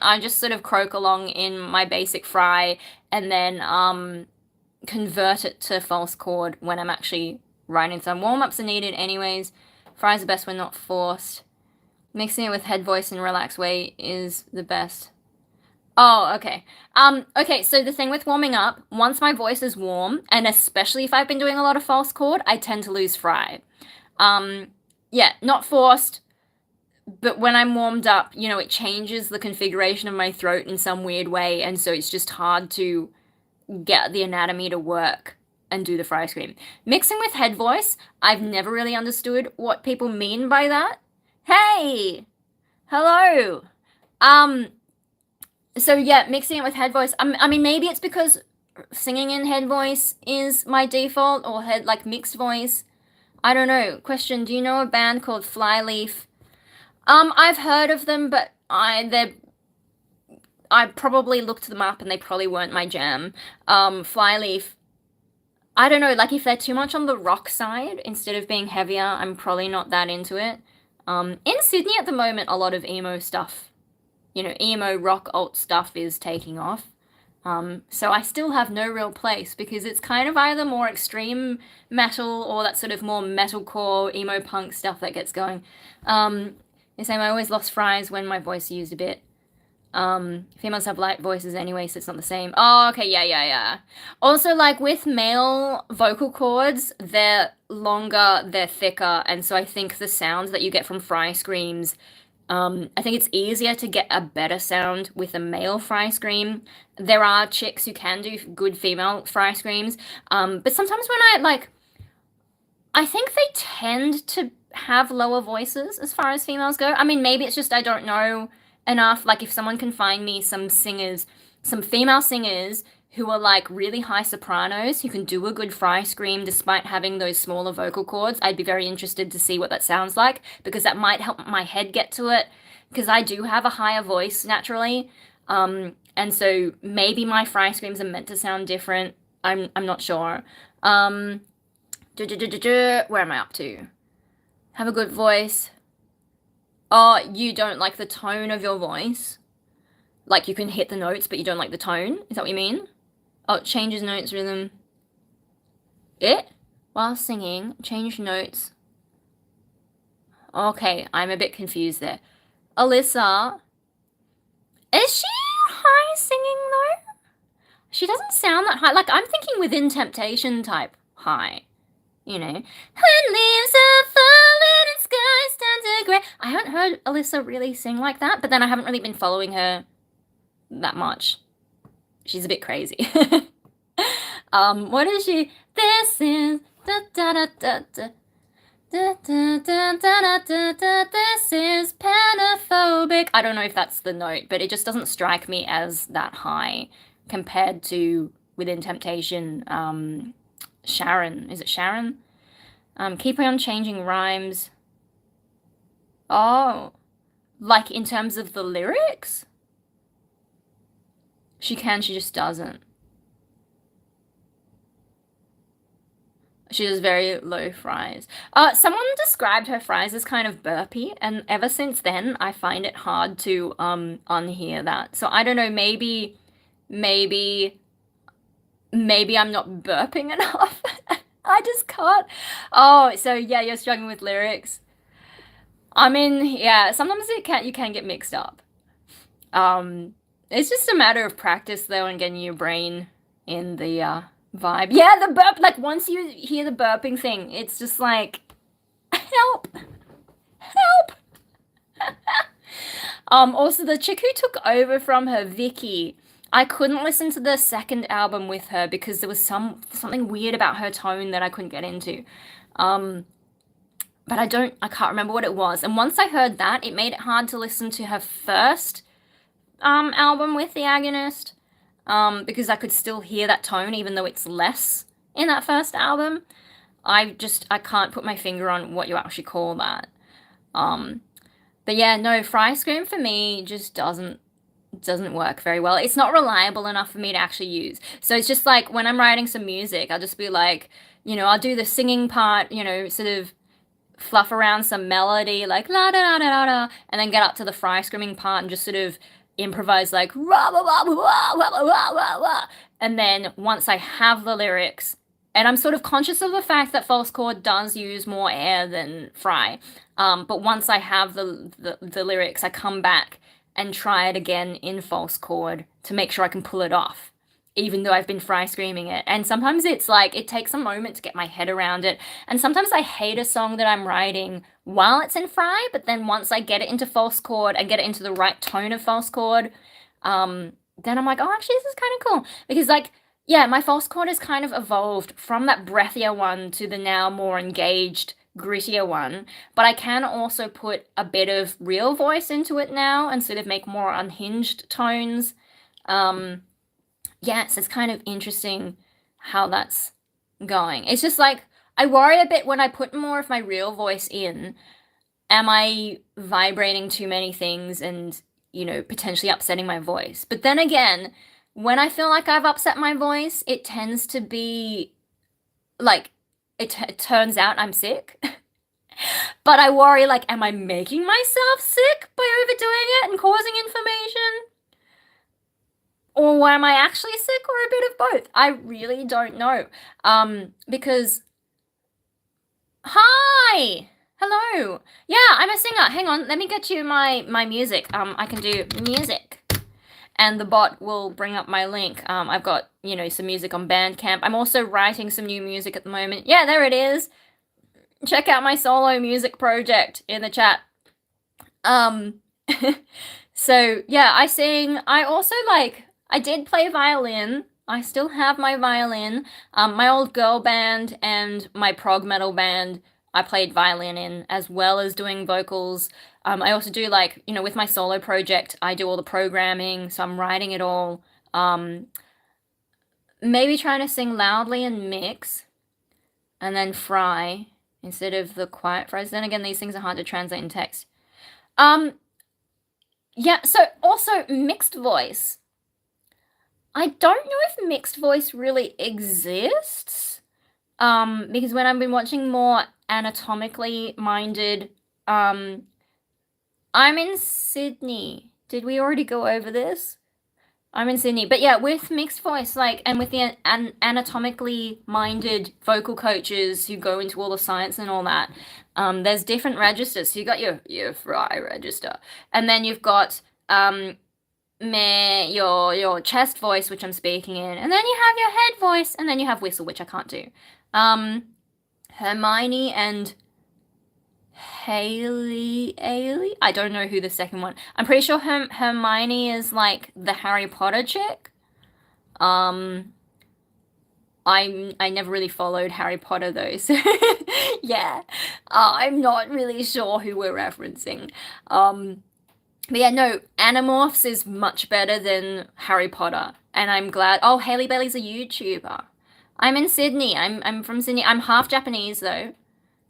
S1: I just sort of croak along in my basic fry and then convert it to false chord when I'm actually writing. Some warm-ups are needed anyways. Fry's the best when not forced. Mixing it with head voice in a relaxed way is the best. Oh, okay. Okay, so the thing with warming up, once my voice is warm, and especially if I've been doing a lot of false chord, I tend to lose fry. Yeah, not forced, but when I'm warmed up, it changes the configuration of my throat in some weird way, and so it's just hard to get the anatomy to work and do the fry scream. Mixing with head voice, I've never really understood what people mean by that. Hey! Hello! So yeah, mixing it with head voice, I mean, maybe it's because singing in head voice is my default, or like, mixed voice. I don't know. Question, do you know a band called Flyleaf? I've heard of them, but I probably looked them up and they probably weren't my jam. Flyleaf, I don't know, like if they're too much on the rock side instead of being heavier, I'm probably not that into it. In Sydney at the moment, a lot of emo stuff, emo rock alt stuff is taking off. So I still have no real place because it's kind of either more extreme metal or that sort of more metalcore emo punk stuff that gets going. The same, I always lost fries when my voice used a bit. Females have light voices anyway, so it's not the same. Oh, okay, yeah. Also, like, with male vocal cords, they're longer, they're thicker, and so I think the sounds that you get from fry screams, I think it's easier to get a better sound with a male fry scream. There are chicks who can do good female fry screams, but sometimes when I think they tend to have lower voices as far as females go. I mean, maybe it's just I don't know enough. Like, if someone can find me some female singers who are like really high sopranos who can do a good fry scream despite having those smaller vocal cords, I'd be very interested to see what that sounds like, because that might help my head get to it, because I do have a higher voice naturally. And so maybe my fry screams are meant to sound different. I'm not sure. Where am I up to? Have a good voice. Oh, you don't like the tone of your voice? Like, you can hit the notes, but you don't like the tone? Is that what you mean? Oh, it changes notes, rhythm. While singing, change notes. Okay, I'm a bit confused there. Alyssa, is she high singing though? She doesn't sound that high. Like, I'm thinking Within Temptation type high. When leaves are falling and skies turn to grey. I haven't heard Alyssa really sing like that, but then I haven't really been following her that much. She's a bit crazy. What is she? This is da da da da da. Da, da, da, da, da, da, this is panophobic. I don't know if that's the note, but it just doesn't strike me as that high compared to Within Temptation. Sharon. Is it Sharon? Keep on changing rhymes. Oh. Like in terms of the lyrics? She can, she just doesn't. She does very low fries. Someone described her fries as kind of burpy, and ever since then, I find it hard to unhear that. So I don't know, maybe, maybe I'm not burping enough. I just can't. Oh, so yeah, you're struggling with lyrics. I mean, yeah, sometimes you can get mixed up. It's just a matter of practice though, and getting your brain in the vibe. Yeah, the burp. Like once you hear the burping thing, it's just like, help, help. Also the chick who took over from her, Vicky. I couldn't listen to the second album with her because there was something weird about her tone that I couldn't get into. Um, but I can't remember what it was. And once I heard that, it made it hard to listen to her first album with the agonist, because I could still hear that tone even though it's less in that first album. I can't put my finger on what you actually call that. But yeah, no, Fry Scream for me just doesn't work very well. It's not reliable enough for me to actually use. So it's just like when I'm writing some music, I'll just be like, I'll do the singing part, sort of fluff around some melody like la da da da da, and then get up to the Fry Screaming part and just sort of improvise like rah, rah, rah, rah, rah, rah, rah, rah. And then once I have the lyrics, and I'm sort of conscious of the fact that false chord does use more air than Fry, but once I have the lyrics, I come back and try it again in false chord to make sure I can pull it off, even though I've been Fry Screaming it. And sometimes it's like, it takes a moment to get my head around it. And sometimes I hate a song that I'm writing while it's in Fry, but then once I get it into false chord and get it into the right tone of false chord, then I'm like, oh, actually, this is kind of cool. Because, like, yeah, my false chord has kind of evolved from that breathier one to the now more engaged, grittier one. But I can also put a bit of real voice into it now and sort of make more unhinged tones. Yes, it's kind of interesting how that's going. It's just like, I worry a bit when I put more of my real voice in. Am I vibrating too many things and, potentially upsetting my voice? But then again, when I feel like I've upset my voice, it tends to be like, it turns out I'm sick. But I worry, like, am I making myself sick by overdoing it and causing inflammation? Or am I actually sick, or a bit of both? I really don't know. Because, hi! Hello! Yeah, I'm a singer. Hang on, let me get you my music. I can do music. And the bot will bring up my link. I've got, some music on Bandcamp. I'm also writing some new music at the moment. Yeah, there it is. Check out my solo music project in the chat. So, yeah, I sing. I also, I did play violin. I still have my violin. My old girl band and my prog metal band, I played violin in, as well as doing vocals. I also do, with my solo project, I do all the programming, so I'm writing it all. Maybe trying to sing loudly and mix, and then Fry, instead of the quiet fries. Then again, these things are hard to translate in text. Yeah, so also mixed voice. I don't know if mixed voice really exists, because when I've been watching more anatomically minded, I'm in Sydney. Did we already go over this? I'm in Sydney. But yeah, with mixed voice, and with the anatomically minded vocal coaches who go into all the science and all that, there's different registers. So you got your Fry register, and then you've got your chest voice, which I'm speaking in, and then you have your head voice, and then you have whistle, which I can't do. Hermione and Haley, I don't know who the second one. I'm pretty sure Hermione is like the Harry Potter chick. I never really followed Harry Potter though, so yeah, I'm not really sure who we're referencing. But yeah, no, Animorphs is much better than Harry Potter, and I'm glad. Oh, Haley Bailey's a YouTuber. I'm in Sydney. I'm from Sydney. I'm half Japanese though.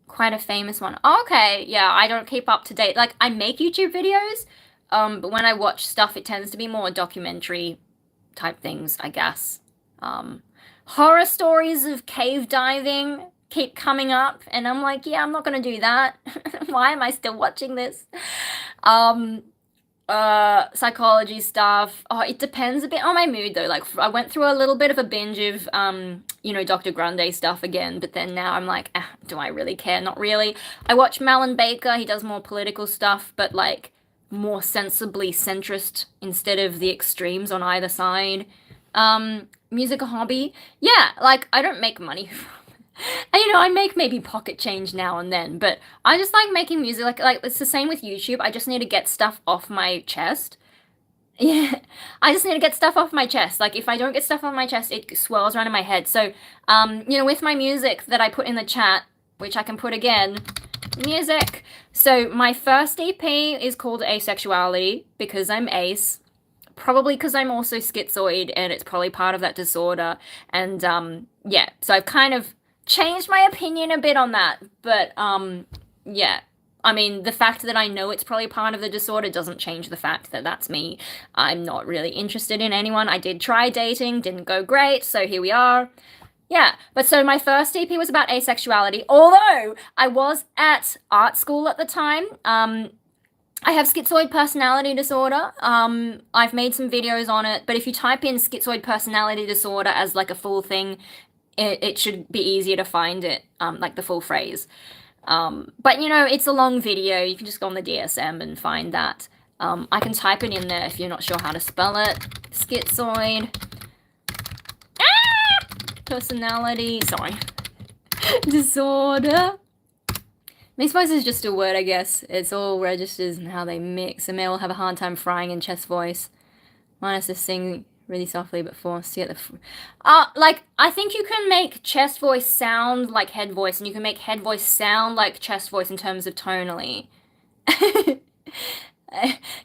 S1: Quite a famous one. Okay, yeah, I don't keep up to date. I make YouTube videos, but when I watch stuff, it tends to be more documentary type things, I guess. Horror stories of cave diving keep coming up, and I'm like, yeah, I'm not gonna do that. Why am I still watching this? Um, Psychology stuff. Oh, it depends a bit on my mood though. Like I went through a little bit of a binge of Dr. Grande stuff again, but then now I'm like, do I really care? Not really. I watch Malin Baker. He does more political stuff, but like more sensibly centrist instead of the extremes on either side. Music a hobby? Yeah, like I don't make money from I make maybe pocket change now and then, but I just like making music. Like it's the same with YouTube. I just need to get stuff off my chest. Yeah, I just need to get stuff off my chest. Like if I don't get stuff off my chest, it swirls around in my head. So, with my music that I put in the chat, which I can put again, music. So my first EP is called Asexuality because I'm ace. Probably because I'm also schizoid and it's probably part of that disorder. And yeah, so I've kind of changed my opinion a bit on that. But yeah, I mean, the fact that I know it's probably part of the disorder doesn't change the fact that that's me. I'm not really interested in anyone. I did try dating, didn't go great, so here we are. Yeah, but so my first EP was about asexuality, although I was at art school at the time. I have schizoid personality disorder. I've made some videos on it, but if you type in schizoid personality disorder as like a full thing, it should be easier to find it, like the full phrase. But it's a long video. You can just go on the DSM and find that. I can type it in there if you're not sure how to spell it. Schizoid personality, sorry, disorder. Mixed voice is just a word, I guess. It's all registers and how they mix. A male will have a hard time frying in chest voice. Mine has to sing really softly but forced to get the... like, I think you can make chest voice sound like head voice, and you can make head voice sound like chest voice in terms of tonally.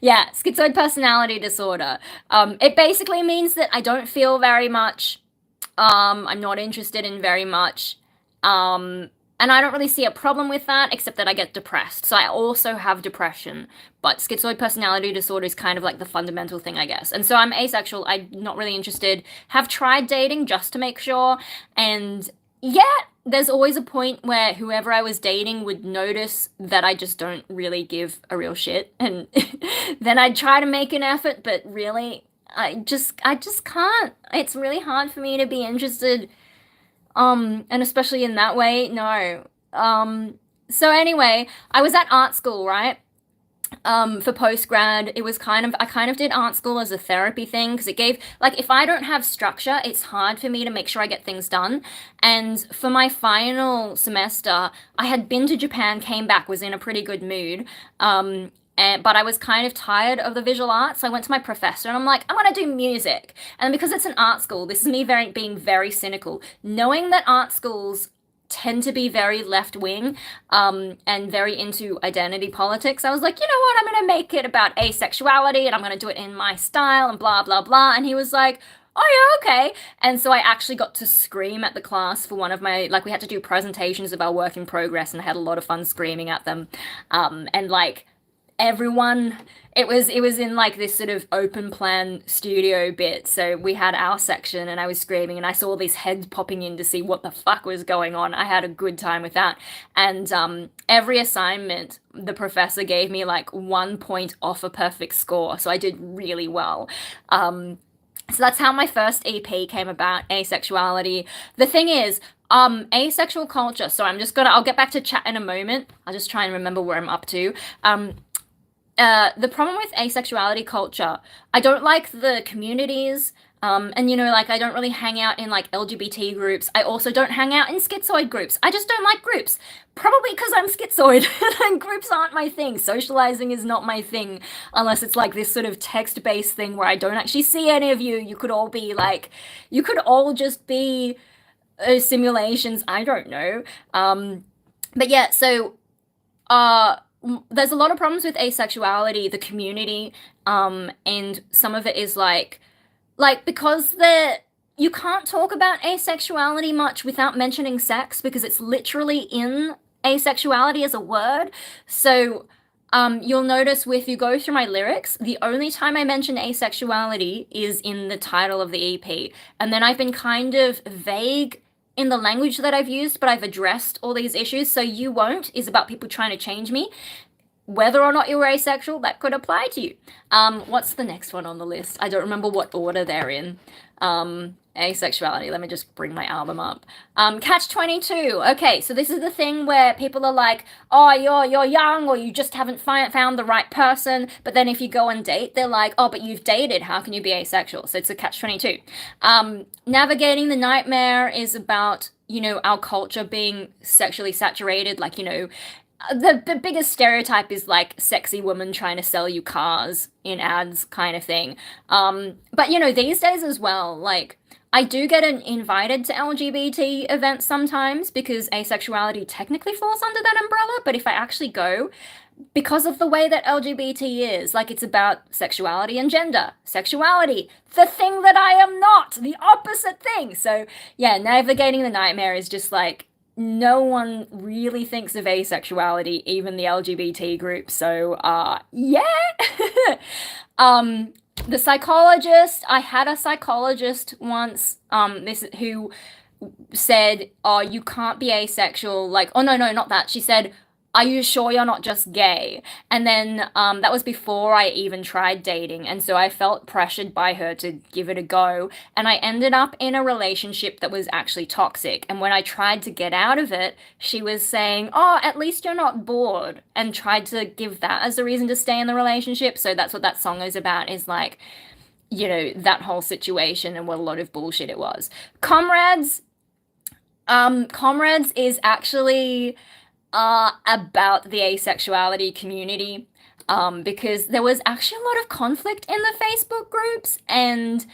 S1: Yeah, schizoid personality disorder. It basically means that I don't feel very much. I'm not interested in very much. And I don't really see a problem with that, except that I get depressed. So I also have depression, but schizoid personality disorder is kind of like the fundamental thing, I guess. And so I'm asexual. I'm not really interested. Have tried dating just to make sure. And yeah, there's always a point where whoever I was dating would notice that I just don't really give a real shit. And then I'd try to make an effort, but really, I just can't. It's really hard for me to be interested. And especially in that way, no. So anyway, I was at art school, right? For postgrad, it was I kind of did art school as a therapy thing, because it gave, like, if I don't have structure, it's hard for me to make sure I get things done. And for my final semester, I had been to Japan, came back, was in a pretty good mood. But I was kind of tired of the visual arts, so I went to my professor and I'm like, I want to do music. And because it's an art school, this is me being very cynical, knowing that art schools tend to be very left-wing, and very into identity politics. I was like, you know what, I'm going to make it about asexuality and I'm going to do it in my style and blah, blah, blah. And he was like, oh yeah, okay. And so I actually got to scream at the class for one of my, like, we had to do presentations of our work in progress, and I had a lot of fun screaming at them. And like, everyone, it was in like this sort of open plan studio bit, so we had our section and I was screaming and I saw these heads popping in to see what the fuck was going on. I had a good time with that. And every assignment the professor gave me like 1 point off a perfect score, so I did really well. So that's how my first EP came about, asexuality. The thing is, asexual culture, so I'll get back to chat in a moment. I'll just try and remember where I'm up to. The problem with asexuality culture, I don't like the communities, and like, I don't really hang out in like LGBT groups. I also don't hang out in schizoid groups. I just don't like groups. Probably because I'm schizoid and groups aren't my thing. Socializing is not my thing, unless it's like this sort of text-based thing where I don't actually see any of you. You could all just be simulations. I don't know. But yeah, so, there's a lot of problems with asexuality, the community, and some of it is like because you can't talk about asexuality much without mentioning sex, because it's literally in asexuality as a word. So You'll notice if you go through my lyrics, the only time I mention asexuality is in the title of the EP. And then I've been kind of vague in the language that I've used, but I've addressed all these issues. So You Won't is about people trying to change me. Whether or not you're asexual, that could apply to you. What's the next one on the list? I don't remember what order they're in. Asexuality. Let me just bring my album up. Catch-22. Okay, so this is the thing where people are like, oh, you're young, or you just haven't found the right person. But then if you go on date, they're like, oh, but you've dated. How can you be asexual? So it's a catch-22. Navigating the Nightmare is about, our culture being sexually saturated, like, the biggest stereotype is like sexy woman trying to sell you cars in ads kind of thing. But these days as well, like I do get invited to LGBT events sometimes because asexuality technically falls under that umbrella, but if I actually go, because of the way that LGBT is, like it's about sexuality and gender. Sexuality, the thing that I am not, the opposite thing. So yeah, Navigating the Nightmare is just like, no one really thinks of asexuality, even the LGBT group. So, yeah. The psychologist, I had a psychologist once, who said, oh, you can't be asexual. Like, oh, no, not that. She said, are you sure you're not just gay? And then that was before I even tried dating. And so I felt pressured by her to give it a go. And I ended up in a relationship that was actually toxic. And when I tried to get out of it, she was saying, oh, at least you're not bored. And tried to give that as a reason to stay in the relationship. So that's what that song is about, is like, that whole situation and what a lot of bullshit it was. Comrades is actually about the asexuality community, because there was actually a lot of conflict in the Facebook groups, and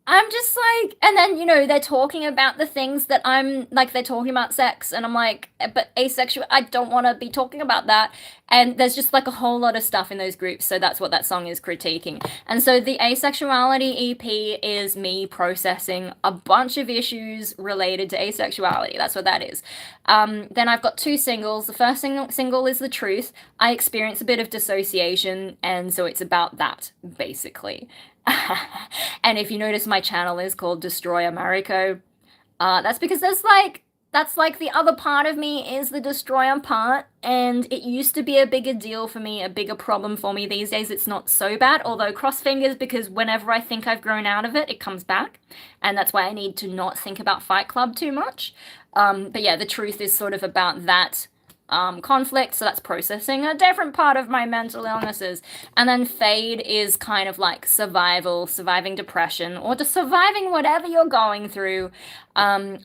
S1: I'm just like, and then, they're talking about the things that I'm like, they're talking about sex, and I'm like, but asexual, I don't want to be talking about that. And there's just like a whole lot of stuff in those groups, so that's what that song is critiquing. And so the Asexuality EP is me processing a bunch of issues related to asexuality. That's what that is. Then I've got 2 singles. The first single is The Truth. I experience a bit of dissociation, and so it's about that, basically. And if you notice, my channel is called Destroy Americo. That's because that's like the other part of me is the destroyer part, and it used to be a bigger deal for me, a bigger problem for me. These days it's not so bad, although cross fingers, because whenever I think I've grown out of it, it comes back, and that's why I need to not think about Fight Club too much. But yeah, The Truth is sort of about that conflict, so that's processing a different part of my mental illnesses. And then Fade is kind of like surviving depression, or just surviving whatever you're going through,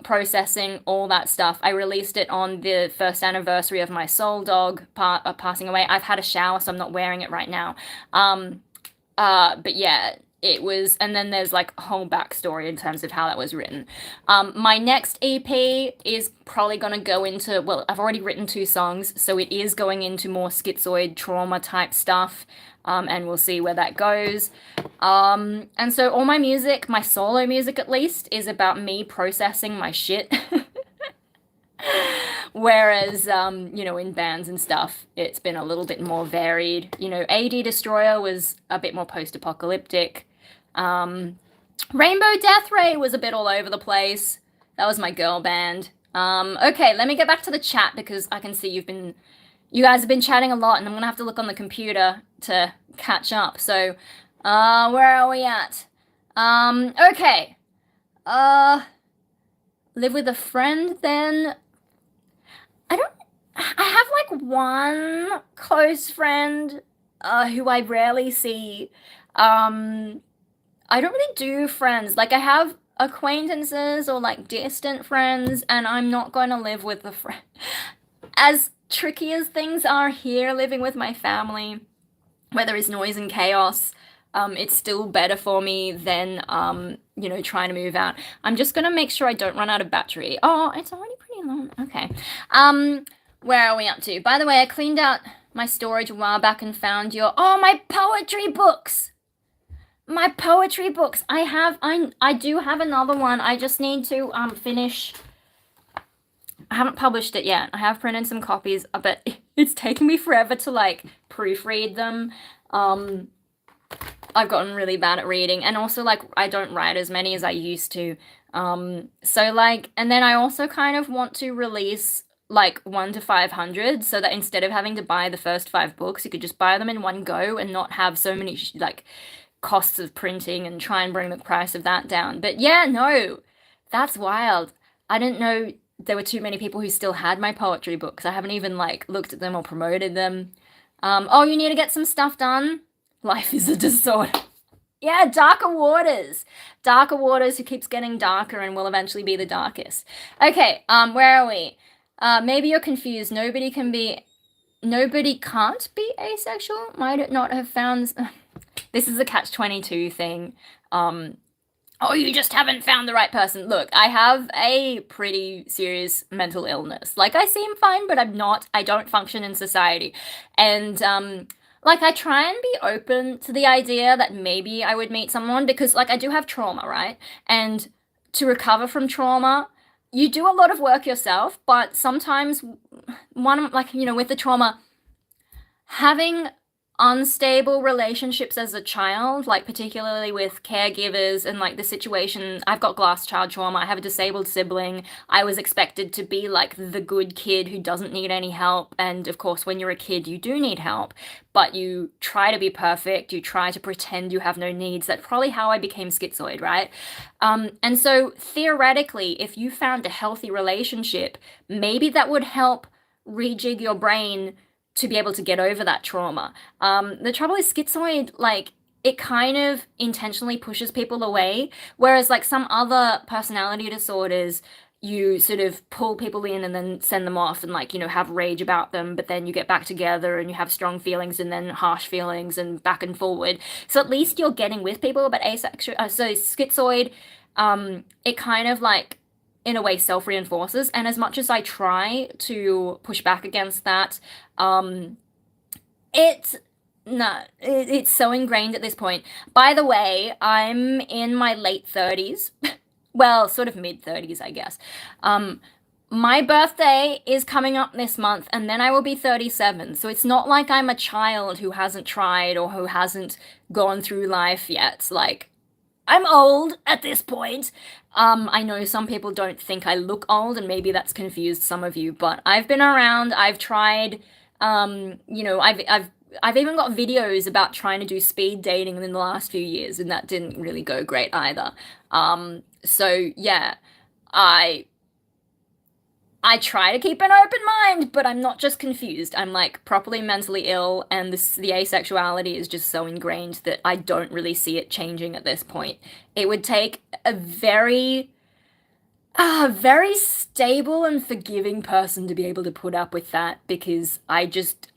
S1: processing all that stuff. I released it on the 1st anniversary of my soul dog passing away. I've had a shower, so I'm not wearing it right now. But yeah, it was, and then there's like a whole backstory in terms of how that was written. My next EP is probably going to go into, well, I've already written 2 songs, so it is going into more schizoid trauma type stuff, and we'll see where that goes. And so all my music, my solo music at least, is about me processing my shit. Whereas, in bands and stuff, it's been a little bit more varied. AD Destroyer was a bit more post-apocalyptic. Rainbow Death Ray was a bit all over the place. That was my girl band. Okay, let me get back to the chat, because I can see you guys have been chatting a lot, and I'm gonna have to look on the computer to catch up. So, where are we at? Okay. Live with a friend, then. I have like one close friend, who I rarely see. I don't really do friends. Like, I have acquaintances or like distant friends, and I'm not going to live with a friend. As tricky as things are here, living with my family, where there is noise and chaos, it's still better for me than, trying to move out. I'm just going to make sure I don't run out of battery. Oh, it's already pretty long. Okay. Where are we up to? By the way, I cleaned out my storage a while back and found my poetry books. My poetry books. I do have another one. I just need to finish. I haven't published it yet. I have printed some copies, but It's taken me forever to like proofread them. I've gotten really bad at reading, and also like I don't write as many as I used to. So like, and then I also kind of want to release like 1 to 500 so that instead of having to buy the first 5 books, you could just buy them in one go and not have so many like costs of printing and try and bring the price of that down. But yeah, no, that's wild. I didn't know there were too many people who still had my poetry books. I haven't even like looked at them or promoted them. Oh, you need to get some stuff done? Life is a disorder. Yeah, Darker Waters. Darker Waters who keeps getting darker and will eventually be the darkest. Okay, where are we? Maybe you're confused. Nobody can't be asexual. Might not have found... This is a catch-22 thing. Oh, you just haven't found the right person. Look, I have a pretty serious mental illness. Like, I seem fine, but I don't function in society. And, like, I try and be open to the idea that maybe I would meet someone because, like, I do have trauma, right? And to recover from trauma, you do a lot of work yourself, but sometimes with the trauma, having unstable relationships as a child, like particularly with caregivers and like the situation, I've got glass child trauma, I have a disabled sibling, I was expected to be like the good kid who doesn't need any help, and of course when you're a kid you do need help, but you try to be perfect, you try to pretend you have no needs. That's probably how I became schizoid, right? And so theoretically, if you found a healthy relationship, maybe that would help rejig your brain to be able to get over that trauma. The trouble is schizoid, like, it kind of intentionally pushes people away, whereas like some other personality disorders, you sort of pull people in and then send them off and like, have rage about them, but then you get back together and you have strong feelings and then harsh feelings and back and forward. So at least you're getting with people, but so schizoid, it kind of like, in a way, self-reinforces, and as much as I try to push back against that, it's so ingrained at this point. By the way, I'm in my late 30s, well, sort of mid-30s, I guess. My birthday is coming up this month, and then I will be 37, so it's not like I'm a child who hasn't tried or who hasn't gone through life yet. Like, I'm old at this point. I know some people don't think I look old, and maybe that's confused some of you, but I've been around, I've tried, I've even got videos about trying to do speed dating in the last few years, and that didn't really go great either. So yeah, I try to keep an open mind, but I'm not just confused. I'm like properly mentally ill, and the asexuality is just so ingrained that I don't really see it changing at this point. It would take a very stable and forgiving person to be able to put up with that, because I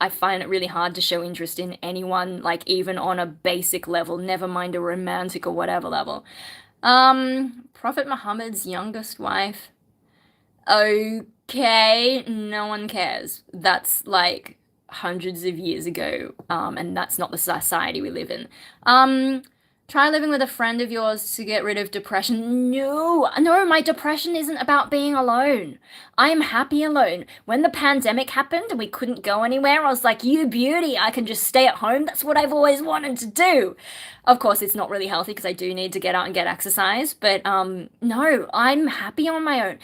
S1: find it really hard to show interest in anyone, like even on a basic level, never mind a romantic or whatever level. Prophet Muhammad's youngest wife. Okay, no one cares. That's like hundreds of years ago, and that's not the society we live in. Try living with a friend of yours to get rid of depression. No, my depression isn't about being alone. I am happy alone. When the pandemic happened and we couldn't go anywhere, I was like, you beauty, I can just stay at home. That's what I've always wanted to do. Of course, it's not really healthy because I do need to get out and get exercise, but no, I'm happy on my own.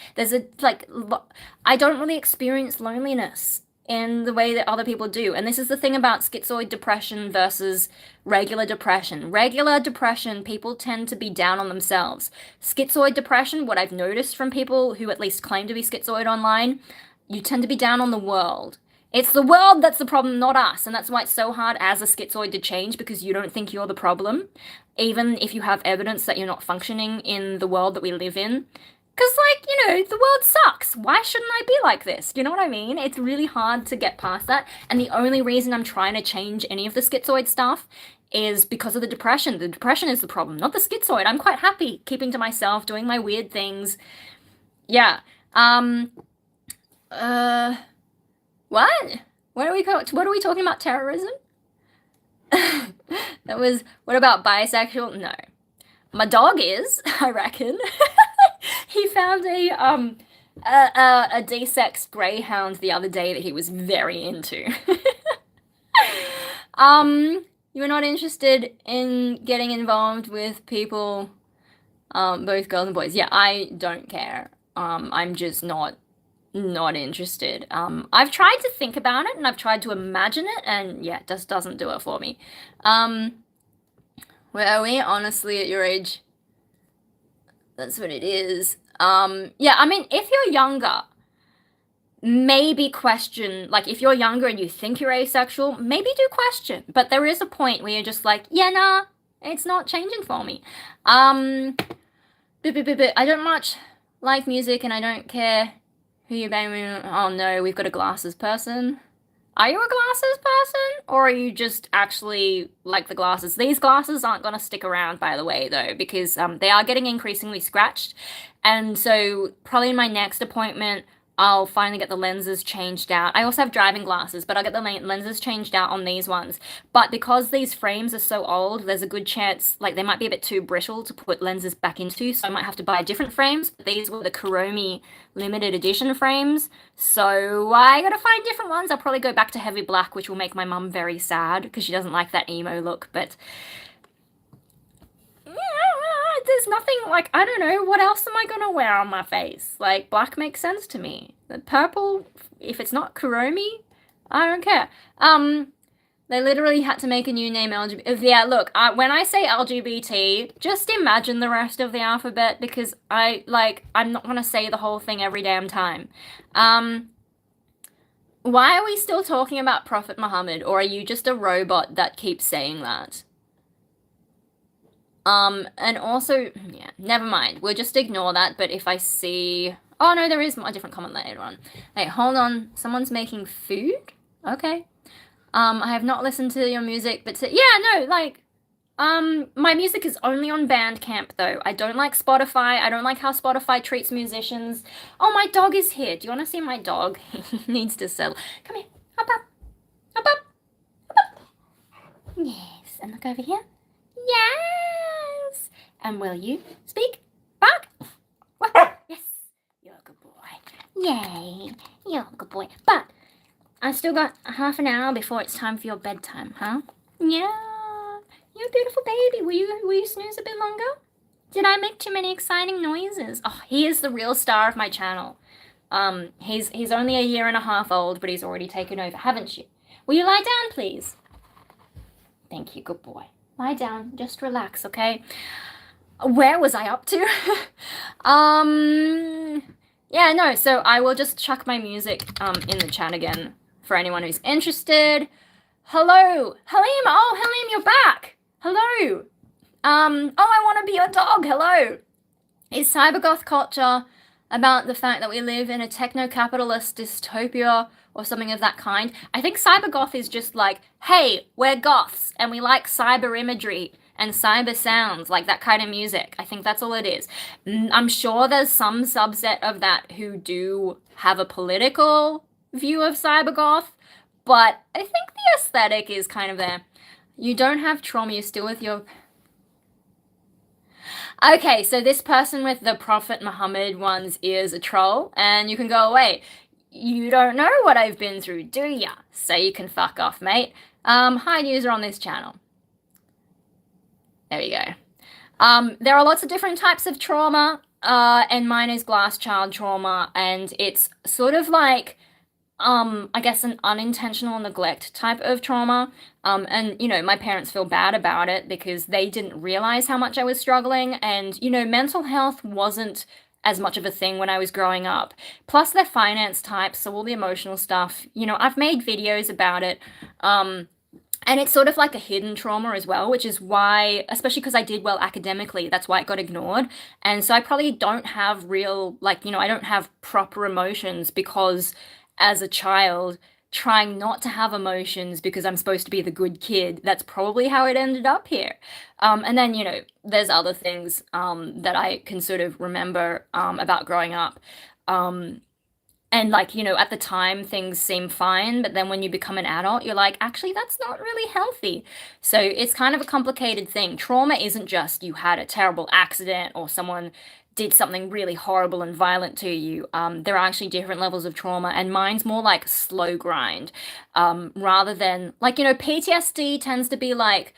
S1: I don't really experience loneliness in the way that other people do. And this is the thing about schizoid depression versus regular depression. Regular depression, people tend to be down on themselves. Schizoid depression, what I've noticed from people who at least claim to be schizoid online, you tend to be down on the world. It's the world that's the problem, not us. And that's why it's so hard as a schizoid to change, because you don't think you're the problem, even if you have evidence that you're not functioning in the world that we live in. Because, the world sucks. Why shouldn't I be like this? Do you know what I mean? It's really hard to get past that. And the only reason I'm trying to change any of the schizoid stuff is because of the depression. The depression is the problem, not the schizoid. I'm quite happy keeping to myself, doing my weird things. Yeah. What? What are we talking about? Terrorism? What about bisexual? No. My dog is, I reckon. He found a desexed greyhound the other day that he was very into. You were not interested in getting involved with people, both girls and boys. Yeah, I don't care. I'm just not interested. I've tried to think about it and I've tried to imagine it, and yeah, it just doesn't do it for me. Where are we? Honestly, at your age, that's what it is. Yeah, I mean, if you're younger, maybe question, like, if you're younger and you think you're asexual, maybe do question. But there is a point where you're just like, yeah, nah, it's not changing for me. I don't much like music and I don't care who you bang with. Oh no, we've got a glasses person. Are you a glasses person? Or are you just actually like the glasses? These glasses aren't going to stick around, by the way, though, because they are getting increasingly scratched. And so, probably in my next appointment, I'll finally get the lenses changed out. I also have driving glasses, but I'll get the lenses changed out on these ones. But because these frames are so old, there's a good chance, like, they might be a bit too brittle to put lenses back into, so I might have to buy different frames. These were the Kuromi limited edition frames, so I gotta find different ones. I'll probably go back to heavy black, which will make my mum very sad, because she doesn't like that emo look, but there's nothing, like, I don't know, what else am I gonna wear on my face? Like, black makes sense to me. The purple, if it's not Kuromi, I don't care. They literally had to make a new name, LGBT. Yeah, look, when I say LGBT, just imagine the rest of the alphabet, because I'm not gonna say the whole thing every damn time. Why are we still talking about Prophet Muhammad, or are you just a robot that keeps saying that? And also, yeah, never mind. We'll just ignore that, but if I see... Oh, no, there is a different comment later on. Hey, hold on. Someone's making food? Okay. I have not listened to your music, but yeah, no, like, my music is only on Bandcamp, though. I don't like Spotify. I don't like how Spotify treats musicians. Oh, my dog is here. Do you want to see my dog? He needs to settle. Come here. Up, up. Up, up. Up, up. Yes, and look over here. Yes. And will you speak back? Yes. You're a good boy. Yay. You're a good boy. But I still got half an hour before it's time for your bedtime, huh? Yeah. You're a beautiful baby. Will you snooze a bit longer? Did I make too many exciting noises? Oh, he is the real star of my channel. He's only a year and a half old, but he's already taken over, haven't you? Will you lie down, please? Thank you, good boy. Lie down, just relax, okay? Where was I up to? Yeah, no, so I will just chuck my music in the chat again for anyone who's interested. Hello, Halim. Oh, Halim, you're back. Hello. Oh, I want to be your dog. Hello. Is cybergoth culture about the fact that we live in a techno-capitalist dystopia or something of that kind? I think cybergoth is just like, hey, we're goths and we like cyber imagery and cyber sounds, like that kind of music. I think that's all it is. I'm sure there's some subset of that who do have a political view of cybergoth, but I think the aesthetic is kind of there. You don't have trauma, you're still with your... Okay, so this person with the Prophet Muhammad ones is a troll, and you can go away. You don't know what I've been through, do ya? So you can fuck off, mate. Hide user on this channel. There we go. There are lots of different types of trauma, and mine is glass child trauma, and it's sort of like, I guess an unintentional neglect type of trauma. And, you know, my parents feel bad about it because they didn't realize how much I was struggling, and, you know, mental health wasn't as much of a thing when I was growing up. Plus, they're finance types, so all the emotional stuff, you know, I've made videos about it, and it's sort of like a hidden trauma as well, which is why, especially because I did well academically, that's why it got ignored. And so I probably don't have real, like, you know, I don't have proper emotions because as a child, trying not to have emotions because I'm supposed to be the good kid, that's probably how it ended up here. And then, you know, there's other things that I can sort of remember about growing up. And, like, you know, at the time, things seem fine, but then when you become an adult, you're like, actually, that's not really healthy. So it's kind of a complicated thing. Trauma isn't just you had a terrible accident or someone did something really horrible and violent to you. There are actually different levels of trauma, and mine's more like slow grind, rather than like, PTSD tends to be like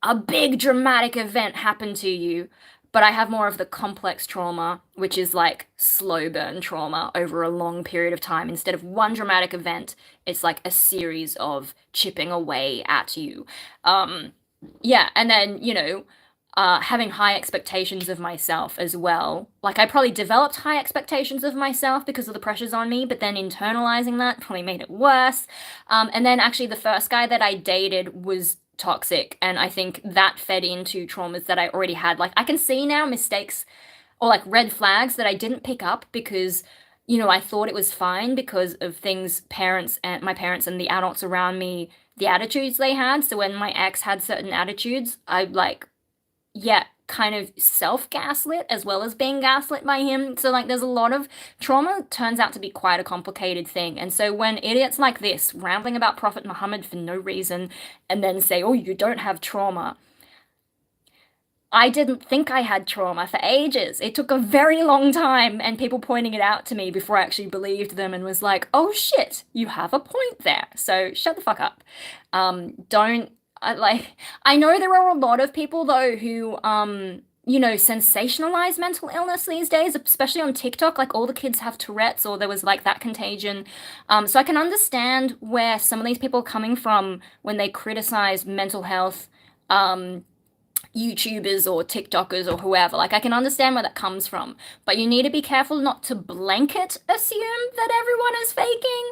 S1: a big dramatic event happened to you, but I have more of the complex trauma, which is like slow burn trauma over a long period of time. Instead of one dramatic event, it's like a series of chipping away at you. Um, yeah, and then, having high expectations of myself as well. Like, I probably developed high expectations of myself because of the pressures on me, but then internalizing that probably made it worse. And then actually, the first guy that I dated was toxic, and I think that fed into traumas that I already had. Like, I can see now mistakes or like red flags that I didn't pick up because I thought it was fine because of things parents and my parents and the adults around me, the attitudes they had. So when my ex had certain attitudes, I like, yeah, kind of self gaslit as well as being gaslit by him. So, like, there's a lot of trauma turns out to be quite a complicated thing. And so, when idiots like this rambling about Prophet Muhammad for no reason and then say, oh, you don't have trauma, I didn't think I had trauma for ages. It took a very long time and people pointing it out to me before I actually believed them and was like, oh shit, you have a point there. So shut the fuck up. Don't I know there are a lot of people though who sensationalize mental illness these days, especially on TikTok. Like all the kids have Tourette's, or there was like that contagion. So I can understand where some of these people are coming from when they criticize mental health YouTubers or TikTokers or whoever. Like, I can understand where that comes from, but you need to be careful not to blanket assume that everyone is faking,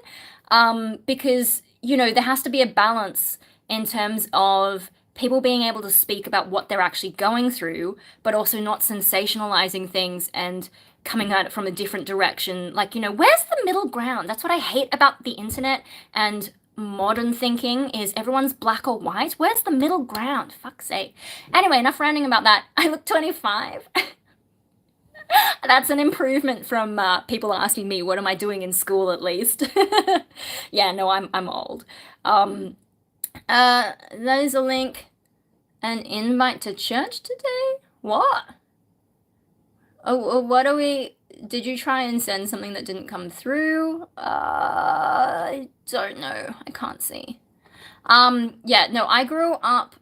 S1: because, there has to be a balance in terms of people being able to speak about what they're actually going through, but also not sensationalizing things and coming at it from a different direction. Like, where's the middle ground? That's what I hate about the internet and modern thinking is everyone's black or white. Where's the middle ground? Fuck's sake. Anyway, enough ranting about that. I look 25. That's an improvement from people asking me what am I doing in school at least. Yeah, no, I'm old. There's a link. An invite to church today? What? Oh, what are we? Did you try and send something that didn't come through? I don't know. I can't see. Yeah, no, I grew up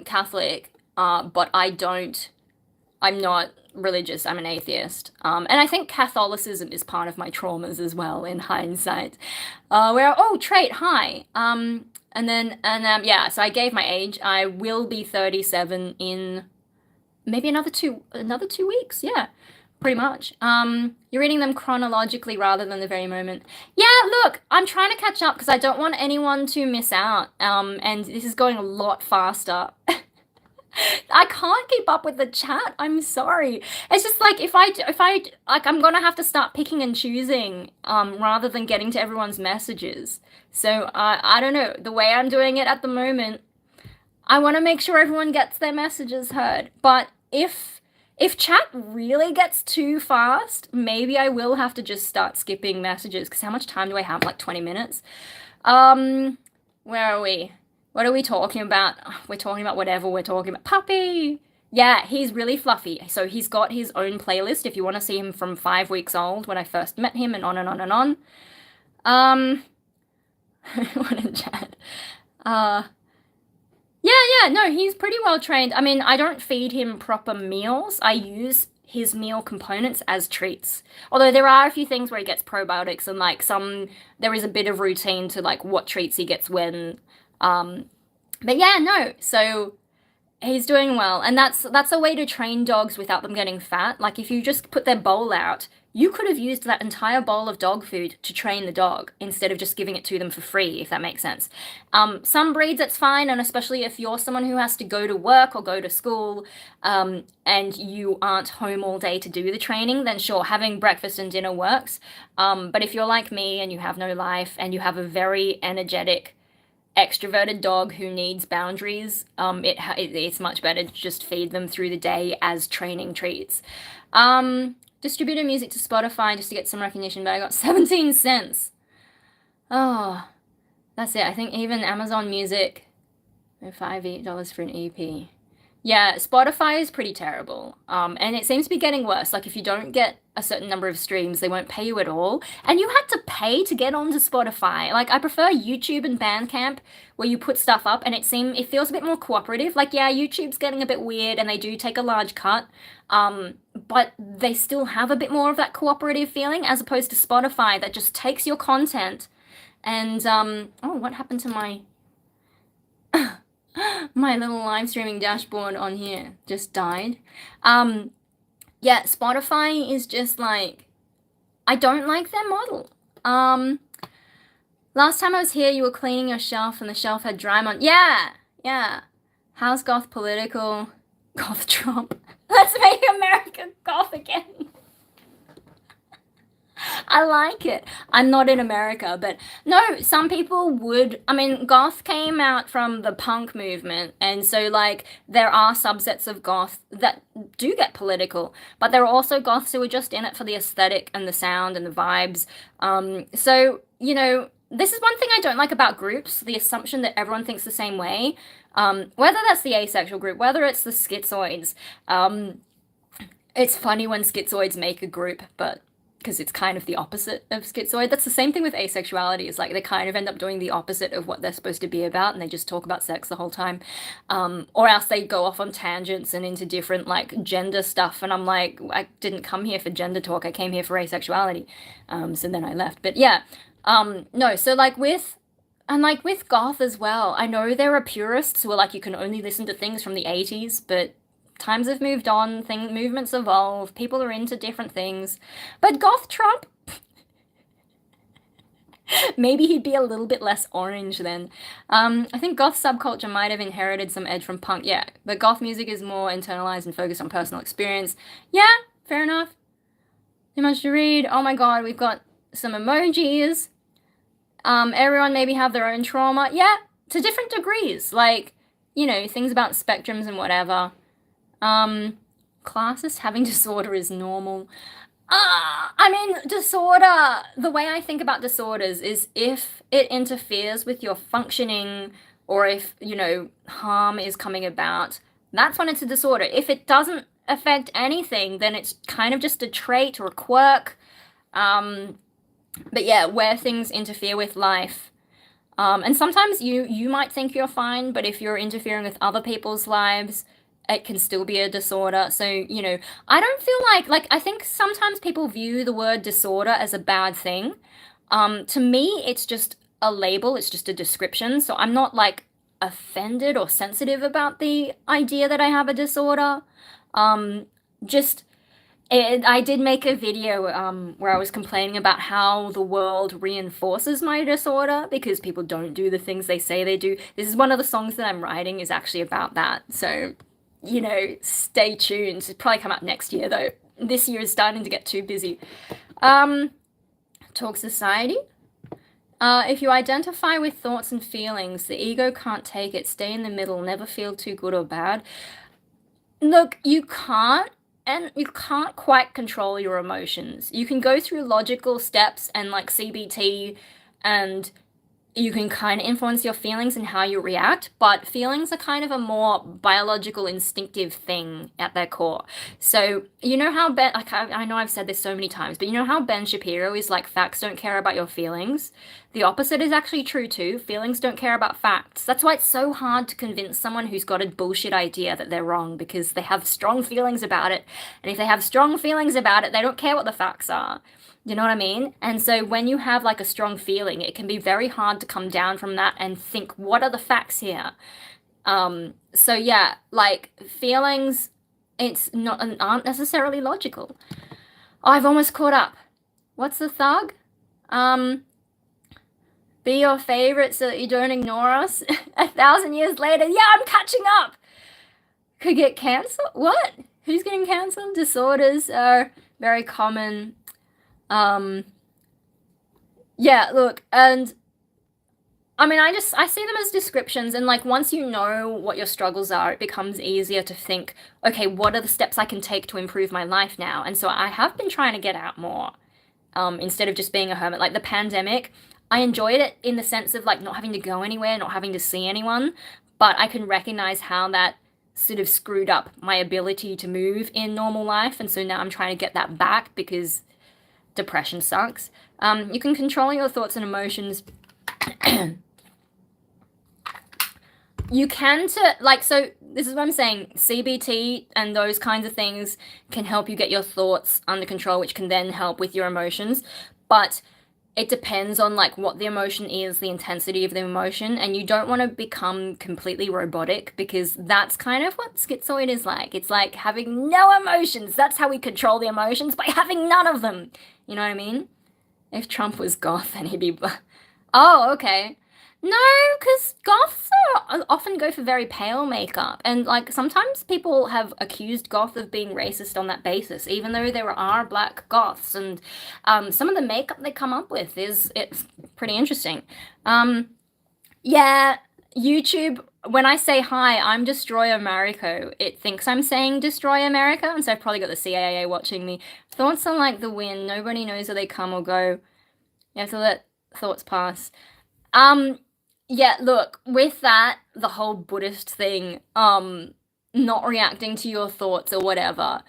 S1: Catholic, but I'm not religious. I'm an atheist. And I think Catholicism is part of my traumas as well in hindsight. Trait, hi. So I gave my age. I will be 37 in maybe another 2 weeks. Yeah. Pretty much. You're reading them chronologically rather than the very moment. Yeah, look, I'm trying to catch up because I don't want anyone to miss out. And this is going a lot faster. I can't keep up with the chat. I'm sorry. It's just like if I like I'm gonna have to start picking and choosing rather than getting to everyone's messages. So I don't know. The way I'm doing it at the moment, I want to make sure everyone gets their messages heard. But if chat really gets too fast, maybe I will have to just start skipping messages, because how much time do I have? Like 20 minutes? Where are we? What are we talking about? We're talking about whatever we're talking about. Puppy! Yeah, he's really fluffy. So he's got his own playlist if you want to see him from 5 weeks old when I first met him, and on and on and on. What a chat. Yeah, no, he's pretty well trained. I mean, I don't feed him proper meals. I use his meal components as treats. Although there are a few things where he gets probiotics and like there is a bit of routine to like what treats he gets when. But yeah, no, so he's doing well. And that's a way to train dogs without them getting fat. Like if you just put their bowl out, you could have used that entire bowl of dog food to train the dog instead of just giving it to them for free, if that makes sense. Some breeds it's fine, and especially if you're someone who has to go to work or go to school, and you aren't home all day to do the training, then sure, having breakfast and dinner works. But if you're like me and you have no life and you have a very energetic, extroverted dog who needs boundaries, it's much better to just feed them through the day as training treats. Distributed music to Spotify just to get some recognition, but I got 17 cents. Oh, that's it. I think even Amazon Music, $5 for an EP. Yeah, Spotify is pretty terrible. And it seems to be getting worse. Like if you don't get a certain number of streams, they won't pay you at all. And you had to pay to get onto Spotify. Like I prefer YouTube and Bandcamp where you put stuff up and it feels a bit more cooperative. Like yeah, YouTube's getting a bit weird and they do take a large cut. But they still have a bit more of that cooperative feeling as opposed to Spotify that just takes your content and oh, what happened to my my little live streaming dashboard on here just died. Um, yeah, Spotify is just like, I don't like their model. Um, Last time I was here, you were cleaning your shelf and the shelf had dry on. Yeah, yeah. How's goth political? Goth Trump. Let's make America goth again. I like it. I'm not in America, but no, some people would. I mean, goth came out from the punk movement, and so like there are subsets of goth that do get political, but there are also goths who are just in it for the aesthetic and the sound and the vibes. So you know, this is one thing I don't like about groups, the assumption that everyone thinks the same way. Whether that's the asexual group, whether it's the schizoids. It's funny when schizoids make a group, but because it's kind of the opposite of schizoid. That's the same thing with asexuality. It's like they kind of end up doing the opposite of what they're supposed to be about, and they just talk about sex the whole time. Or else they go off on tangents and into different like gender stuff. And I'm like, I didn't come here for gender talk. I came here for asexuality. So then I left. But yeah, no. So like with goth as well, I know there are purists who are like, you can only listen to things from the 80s, but times have moved on, movements evolve, people are into different things. But goth Trump, maybe he'd be a little bit less orange then. I think goth subculture might have inherited some edge from punk, yeah, but goth music is more internalized and focused on personal experience. Yeah, fair enough. Too much to read. Oh my god, we've got some emojis. Everyone maybe have their own trauma. Yeah, to different degrees. Like, you know, things about spectrums and whatever. Classist having disorder is normal. I mean, disorder, the way I think about disorders is if it interferes with your functioning or if, you know, harm is coming about, that's when it's a disorder. If it doesn't affect anything, then it's kind of just a trait or a quirk. But yeah, where things interfere with life. And sometimes you might think you're fine, but if you're interfering with other people's lives, it can still be a disorder. So, you know, I don't feel like I think sometimes people view the word disorder as a bad thing. To me, it's just a label, it's just a description. So I'm not like offended or sensitive about the idea that I have a disorder. Just I did make a video where I was complaining about how the world reinforces my disorder because people don't do the things they say they do. This is one of the songs that I'm writing is actually about that. So, you know, stay tuned. It'll probably come out next year though. This year is starting to get too busy. Talk society. If you identify with thoughts and feelings, the ego can't take it. Stay in the middle. Never feel too good or bad. Look, you can't. And you can't quite control your emotions. You can go through logical steps and like CBT and you can kind of influence your feelings and how you react, but feelings are kind of a more biological, instinctive thing at their core. So, you know how Ben, like I know I've said this so many times, but you know how Ben Shapiro is like, facts don't care about your feelings? The opposite is actually true too. Feelings don't care about facts. That's why it's so hard to convince someone who's got a bullshit idea that they're wrong because they have strong feelings about it. And if they have strong feelings about it, they don't care what the facts are. You know what I mean? And so when you have like a strong feeling, it can be very hard to come down from that and think, what are the facts here? So yeah, like feelings, aren't necessarily logical. Oh, I've almost caught up. What's the thug? Be your favorite so that you don't ignore us 1,000 years later. Yeah, I'm catching up. Could get cancelled? What? Who's getting cancelled? Disorders are very common. Yeah, look, and I mean, I see them as descriptions, and like once you know what your struggles are, it becomes easier to think, okay, what are the steps I can take to improve my life now? And so I have been trying to get out more, instead of just being a hermit. Like the pandemic, I enjoyed it in the sense of like not having to go anywhere, not having to see anyone, but I can recognize how that sort of screwed up my ability to move in normal life, and so now I'm trying to get that back because depression sucks. You can control your thoughts and emotions. You can so this is what I'm saying. CBT and those kinds of things can help you get your thoughts under control, which can then help with your emotions. But it depends on like what the emotion is, the intensity of the emotion, and you don't want to become completely robotic because that's kind of what schizoid is like. It's like having no emotions. That's how we control the emotions, by having none of them. You know what I mean? If Trump was goth, then he'd be... Oh, okay. No, because goths often go for very pale makeup, and like sometimes people have accused goth of being racist on that basis, even though there are black goths, and some of the makeup they come up with it's pretty interesting. Yeah, YouTube. When I say hi, I'm Destroy America. It thinks I'm saying Destroy America, and so I've probably got the CIA watching me. Thoughts are like the wind. Nobody knows where they come or go. You have to let thoughts pass. Yeah, look, with that, the whole Buddhist thing, not reacting to your thoughts or whatever,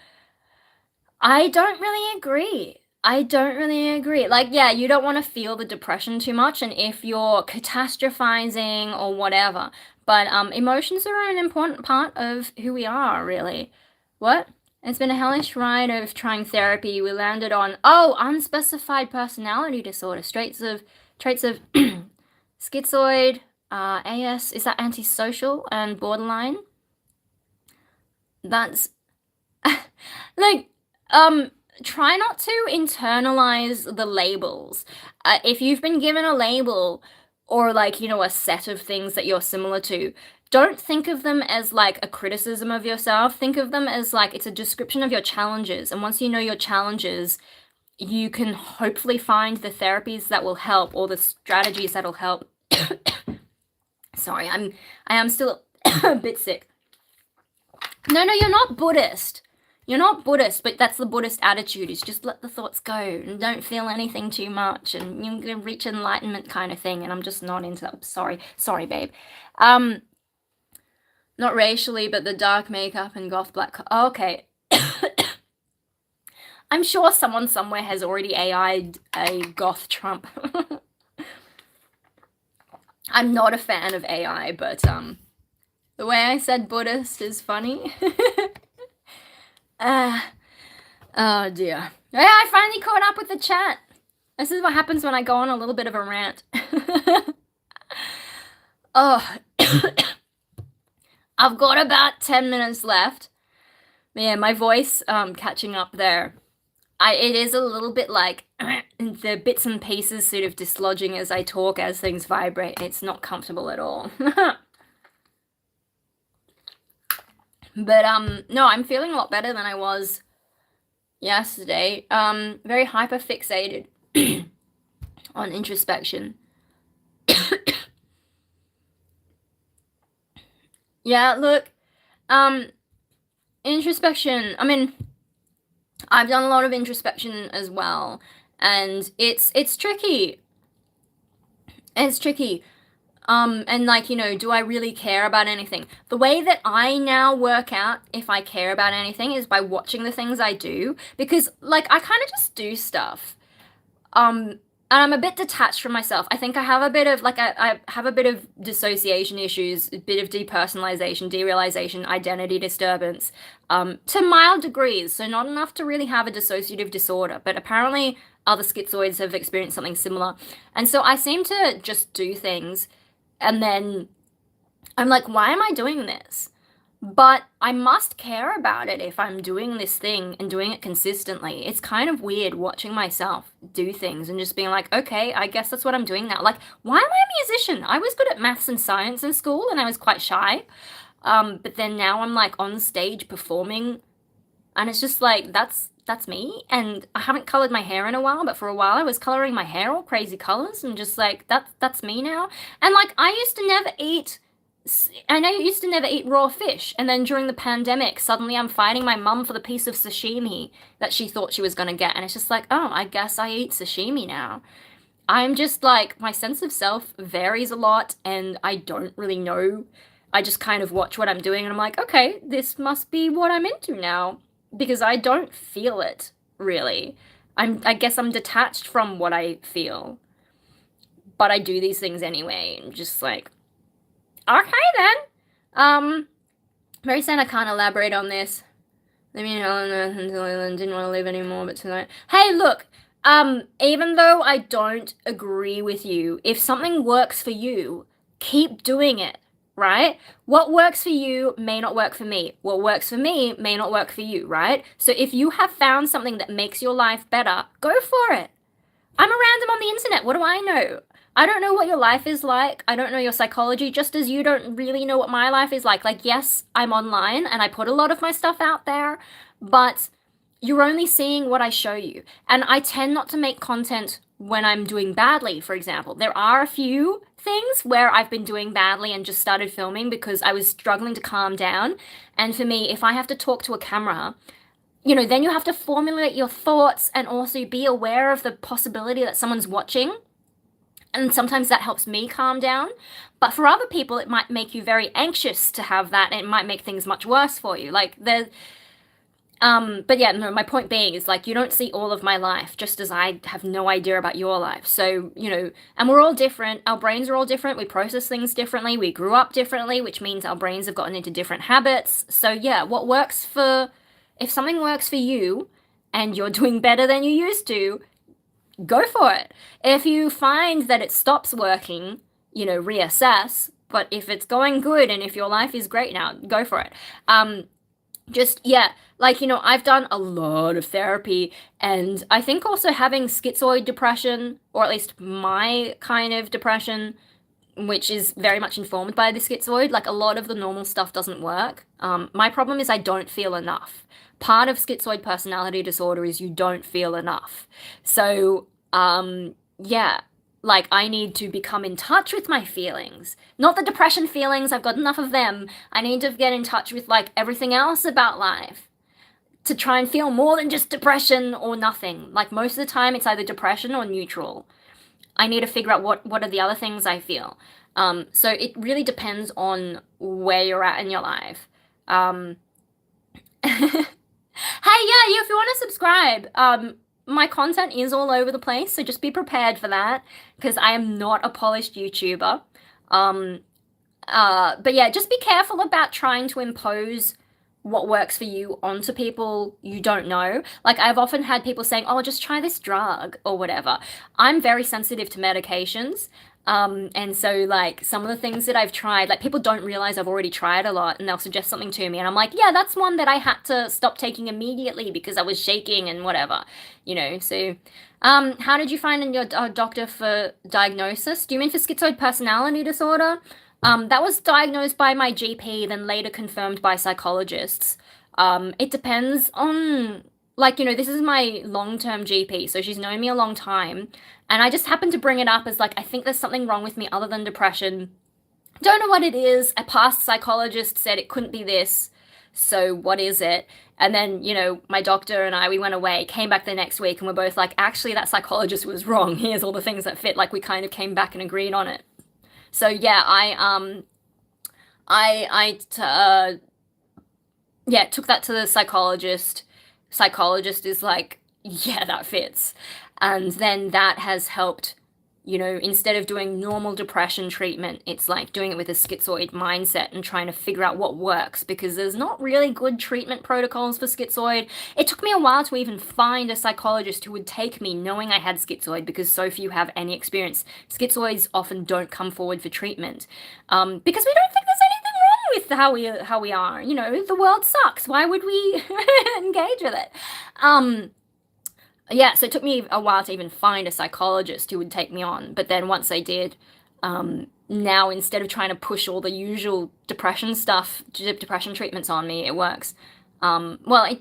S1: I don't really agree. I don't really agree. Like, yeah, you don't want to feel the depression too much, and if you're catastrophizing or whatever, but emotions are an important part of who we are, really. What? It's been a hellish ride of trying therapy. We landed on, unspecified personality disorder, traits of schizoid, AS, is that antisocial and borderline? That's like, try not to internalize the labels. If you've been given a label or like, a set of things that you're similar to, don't think of them as like a criticism of yourself. Think of them as like it's a description of your challenges. And once you know your challenges, you can hopefully find the therapies that will help or the strategies that'll help. Sorry, I am still a bit sick. No, you're not Buddhist. You're not Buddhist, but that's the Buddhist attitude, is just let the thoughts go and don't feel anything too much and you can reach enlightenment kind of thing, and I'm just not into that. Sorry, babe. Not racially, but the dark makeup and goth black... Oh, okay. I'm sure someone somewhere has already AI'd a goth Trump. I'm not a fan of AI, but the way I said Buddhist is funny. Oh dear. Yeah, I finally caught up with the chat. This is what happens when I go on a little bit of a rant. Oh, I've got about 10 minutes left. Yeah, my voice catching up there. It is a little bit like the bits and pieces sort of dislodging as I talk, as things vibrate. It's not comfortable at all. But no, I'm feeling a lot better than I was yesterday. Very hyper fixated on introspection. Yeah, look, introspection, I mean, I've done a lot of introspection as well, and it's tricky. It's tricky. And like, do I really care about anything? The way that I now work out if I care about anything is by watching the things I do, because like I kind of just do stuff. And I'm a bit detached from myself. I think I have a bit of I have a bit of dissociation issues, a bit of depersonalization, derealization, identity disturbance, to mild degrees. So not enough to really have a dissociative disorder, but apparently other schizoids have experienced something similar. And so I seem to just do things, and then I'm like, why am I doing this? But I must care about it if I'm doing this thing and doing it consistently. It's kind of weird watching myself do things and just being like, okay, I guess that's what I'm doing now. Like, why am I a musician? I was good at maths and science in school and I was quite shy. But then now I'm like on stage performing, and it's just like, that's me. And I haven't colored my hair in a while, but for a while I was coloring my hair all crazy colors, and just like, that's me now. And like, I used to never eat raw fish, and then during the pandemic, suddenly I'm fighting my mum for the piece of sashimi that she thought she was gonna get, and it's just like, oh, I guess I eat sashimi now. I'm just like, my sense of self varies a lot, and I don't really know. I just kind of watch what I'm doing and I'm like, okay, this must be what I'm into now. Because I don't feel it, really. I guess I'm detached from what I feel. But I do these things anyway, and just like, okay then. Very sad I can't elaborate on this. Let me know until I didn't want to live anymore, but tonight. Hey, look, even though I don't agree with you, if something works for you, keep doing it, right? What works for you may not work for me. What works for me may not work for you, right? So if you have found something that makes your life better, go for it. I'm a random on the internet. What do I know? I don't know what your life is like. I don't know your psychology, just as you don't really know what my life is like. Like, yes, I'm online and I put a lot of my stuff out there, but you're only seeing what I show you. And I tend not to make content when I'm doing badly, for example. There are a few things where I've been doing badly and just started filming because I was struggling to calm down. And for me, if I have to talk to a camera, you know, then you have to formulate your thoughts and also be aware of the possibility that someone's watching. And sometimes that helps me calm down. But for other people, it might make you very anxious to have that, and it might make things much worse for you. Like, but yeah, no, my point being is, like, you don't see all of my life, just as I have no idea about your life. So, you know, and we're all different. Our brains are all different. We process things differently. We grew up differently, which means our brains have gotten into different habits. So yeah, if something works for you and you're doing better than you used to, go for it. If you find that it stops working, you know, reassess. But if it's going good and if your life is great now, go for it. Yeah, like, you know, I've done a lot of therapy, and I think also having schizoid depression, or at least my kind of depression, which is very much informed by the schizoid, like, a lot of the normal stuff doesn't work. My problem is I don't feel enough. Part of schizoid personality disorder is you don't feel enough. So, yeah, like, I need to become in touch with my feelings. Not the depression feelings, I've got enough of them. I need to get in touch with, like, everything else about life to try and feel more than just depression or nothing. Like, most of the time, it's either depression or neutral. I need to figure out what are the other things I feel. So it really depends on where you're at in your life. Hey, yeah, if you want to subscribe, my content is all over the place, so just be prepared for that, because I am not a polished YouTuber. But yeah, just be careful about trying to impose what works for you onto people you don't know. Like, I've often had people saying, oh, just try this drug or whatever. I'm very sensitive to medications. And so, like, some of the things that I've tried, like, people don't realize I've already tried a lot, and they'll suggest something to me, and I'm like, yeah, that's one that I had to stop taking immediately because I was shaking and whatever, you know. So, how did you find your doctor for diagnosis? Do you mean for schizoid personality disorder? That was diagnosed by my GP, then later confirmed by psychologists. It depends on, like, you know, this is my long-term GP, so she's known me a long time, and I just happened to bring it up as, like, I think there's something wrong with me other than depression. Don't know what it is. A past psychologist said it couldn't be this, so what is it? And then, you know, my doctor and we went away, came back the next week, and we're both like, actually, that psychologist was wrong. Here's all the things that fit. Like, we kind of came back and agreed on it. So yeah, took that to the psychologist. Psychologist is like, yeah, that fits. And then that has helped, you know, instead of doing normal depression treatment, it's like doing it with a schizoid mindset and trying to figure out what works, because there's not really good treatment protocols for schizoid. It took me a while to even find a psychologist who would take me knowing I had schizoid, because so few have any experience. Schizoids often don't come forward for treatment, because we don't think there's anything wrong with how we are. You know, the world sucks. Why would we engage with it? Yeah, so it took me a while to even find a psychologist who would take me on. But then once I did, now instead of trying to push all the usual depression treatments on me, it works. Well,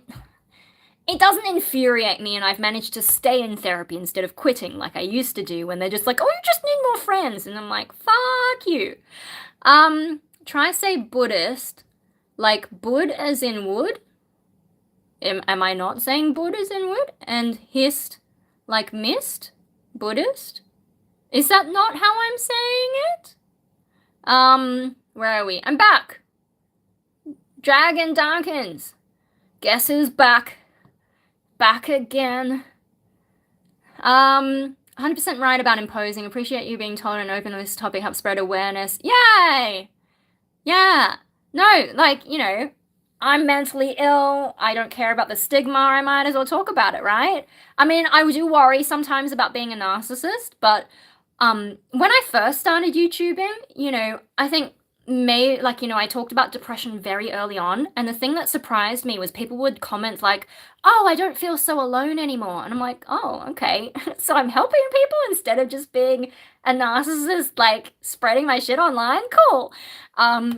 S1: it doesn't infuriate me, and I've managed to stay in therapy instead of quitting like I used to do when they're just like, oh, you just need more friends. And I'm like, fuck you. Try say Buddhist, like Bud as in wood. Am I not saying Bud as in wood? And hist, like mist? Buddhist? Is that not how I'm saying it? Where are we? I'm back! Dragon Darkens! Guess who's back? Back again. 100% right about imposing. Appreciate you being tolerant and open on this topic. Help spread awareness. Yay! Yeah. No, like, you know, I'm mentally ill. I don't care about the stigma. I might as well talk about it, right? I mean, I do worry sometimes about being a narcissist, but when I first started YouTubing, you know, I think like, you know, I talked about depression very early on, and the thing that surprised me was people would comment like, "Oh, I don't feel so alone anymore." And I'm like, "Oh, okay." So I'm helping people instead of just being a narcissist, like spreading my shit online. Cool.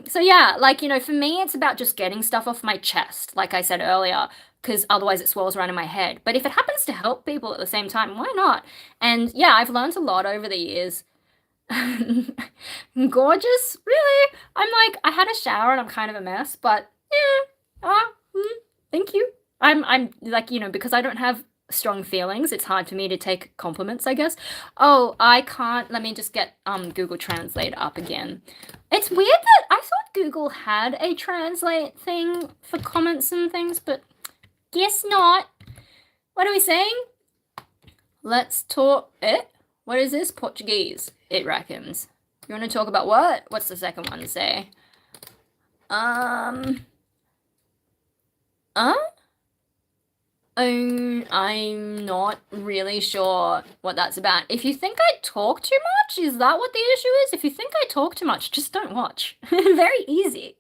S1: So yeah, like, you know, for me, it's about just getting stuff off my chest, like I said earlier, because otherwise it swirls around in my head. But if it happens to help people at the same time, why not? And yeah, I've learned a lot over the years. Gorgeous? Really? I'm like, I had a shower and I'm kind of a mess, but yeah, thank you. I'm like, you know, because I don't have strong feelings, it's hard for me to take compliments, I guess. Oh, I can't. Let me just get Google Translate up again. It's weird that I thought Google had a translate thing for comments and things, but guess not. What are we saying? Let's talk it. What is this? Portuguese, it reckons. You want to talk about what? What's the second one to say? I'm not really sure what that's about. If you think I talk too much, is that what the issue is? If you think I talk too much, just don't watch. Very easy.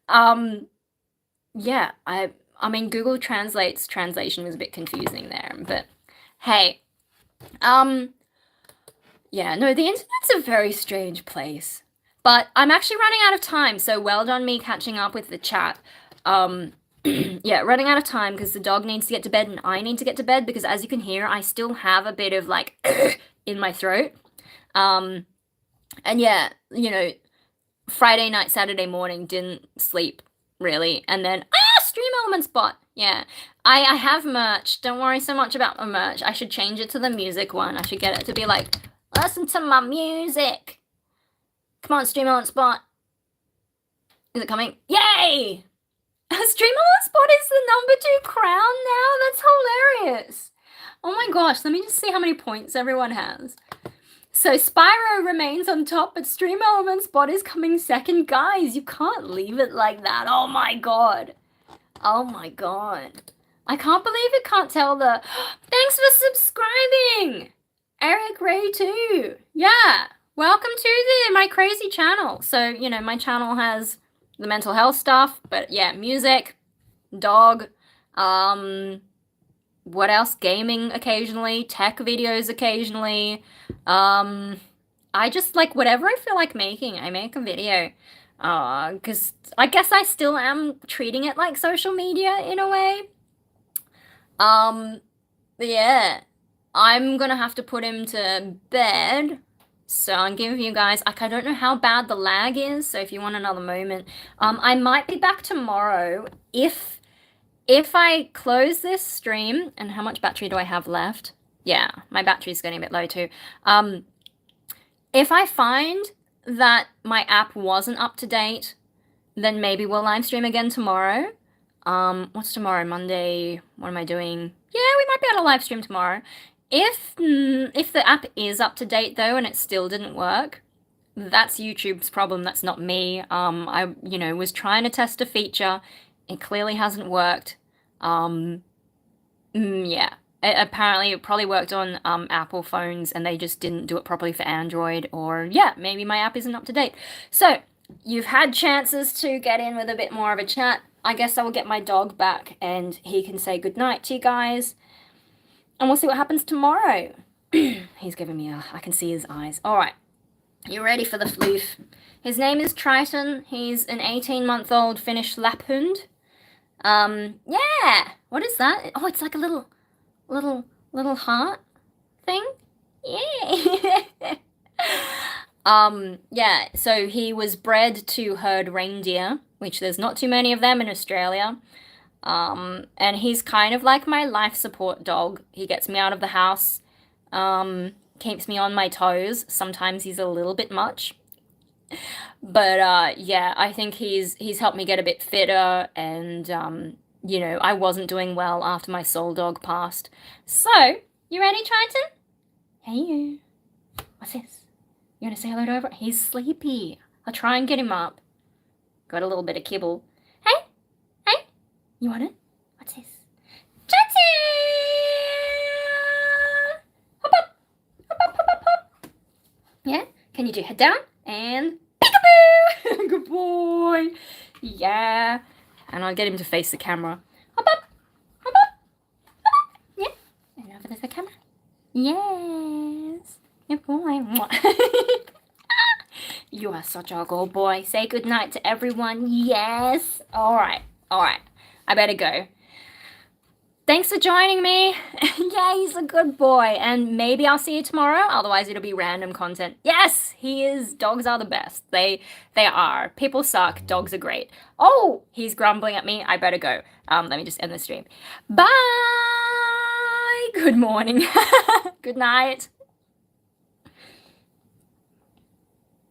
S1: Yeah, I mean, Google Translate's translation was a bit confusing there, but hey, yeah, no, the internet's a very strange place. But I'm actually running out of time, so well done me catching up with the chat. Yeah, running out of time because the dog needs to get to bed and I need to get to bed because as you can hear, I still have a bit of like in my throat. And yeah, you know, Friday night, Saturday morning, didn't sleep really. And then, Stream Elements bot. Yeah, I have merch. Don't worry so much about my merch. I should change it to the music one. I should get it to be like, listen to my music. Come on, Stream Elements bot. Is it coming? Yay! Stream Elements bot is the #2 crown now? That's hilarious. Oh my gosh, let me just see how many points everyone has. So Spyro remains on top, but Stream Elements bot is coming second. Guys, you can't leave it like that. Oh my god. Oh my god. I can't believe it can't tell the... Thanks for subscribing! Eric Ray too. Yeah. Welcome to my crazy channel. So, you know, my channel has the mental health stuff, but yeah, music, dog, what else? Gaming occasionally, tech videos occasionally. I just like whatever I feel like making, I make a video. Because I guess I still am treating it like social media in a way. Yeah, I'm gonna have to put him to bed. So I'm giving you guys, like, I don't know how bad the lag is, so if you want another moment, I might be back tomorrow if I close this stream, and how much battery do I have left? Yeah, my battery's getting a bit low too. If I find that my app wasn't up to date, then maybe we'll live stream again tomorrow. What's tomorrow? Monday? What am I doing? Yeah, we might be able to live stream tomorrow. If the app is up to date though and it still didn't work, that's YouTube's problem, that's not me. I, you know, was trying to test a feature. It clearly hasn't worked. Yeah. Apparently it probably worked on Apple phones and they just didn't do it properly for Android, or yeah, maybe my app isn't up to date. So, you've had chances to get in with a bit more of a chat. I guess I will get my dog back and he can say goodnight to you guys. And we'll see what happens tomorrow. He's giving me I can see his eyes. Alright, you ready for the floof? His name is Triton. He's an 18-month-old Finnish Lapphund. Yeah! What is that? Oh, it's like a little heart thing? Yeah! Yeah, so he was bred to herd reindeer, which there's not too many of them in Australia. And he's kind of like my life support dog. He gets me out of the house, keeps me on my toes. Sometimes he's a little bit much. But yeah, I think he's helped me get a bit fitter, and you know, I wasn't doing well after my soul dog passed. So, you ready, Triton? Hey you. What's this? You wanna say hello to everyone? He's sleepy. I'll try and get him up. Got a little bit of kibble. Hey! Hey! You want it? What's this? Triton! Hop up! Hop up, hop up, hop! Yeah? Can you do head down? And peekaboo! Good boy! Yeah. And I'll get him to face the camera. Hop up! Hop up! Hop up! Yeah. And over there's the camera. Yes. Good boy. You are such a good boy. Say goodnight to everyone. Yes. Alright. Alright. I better go. Thanks for joining me. Yeah, he's a good boy. And maybe I'll see you tomorrow. Otherwise, it'll be random content. Yes, he is. Dogs are the best. They are. People suck. Dogs are great. Oh, he's grumbling at me. I better go. Let me just end the stream. Bye. Good morning. Good night.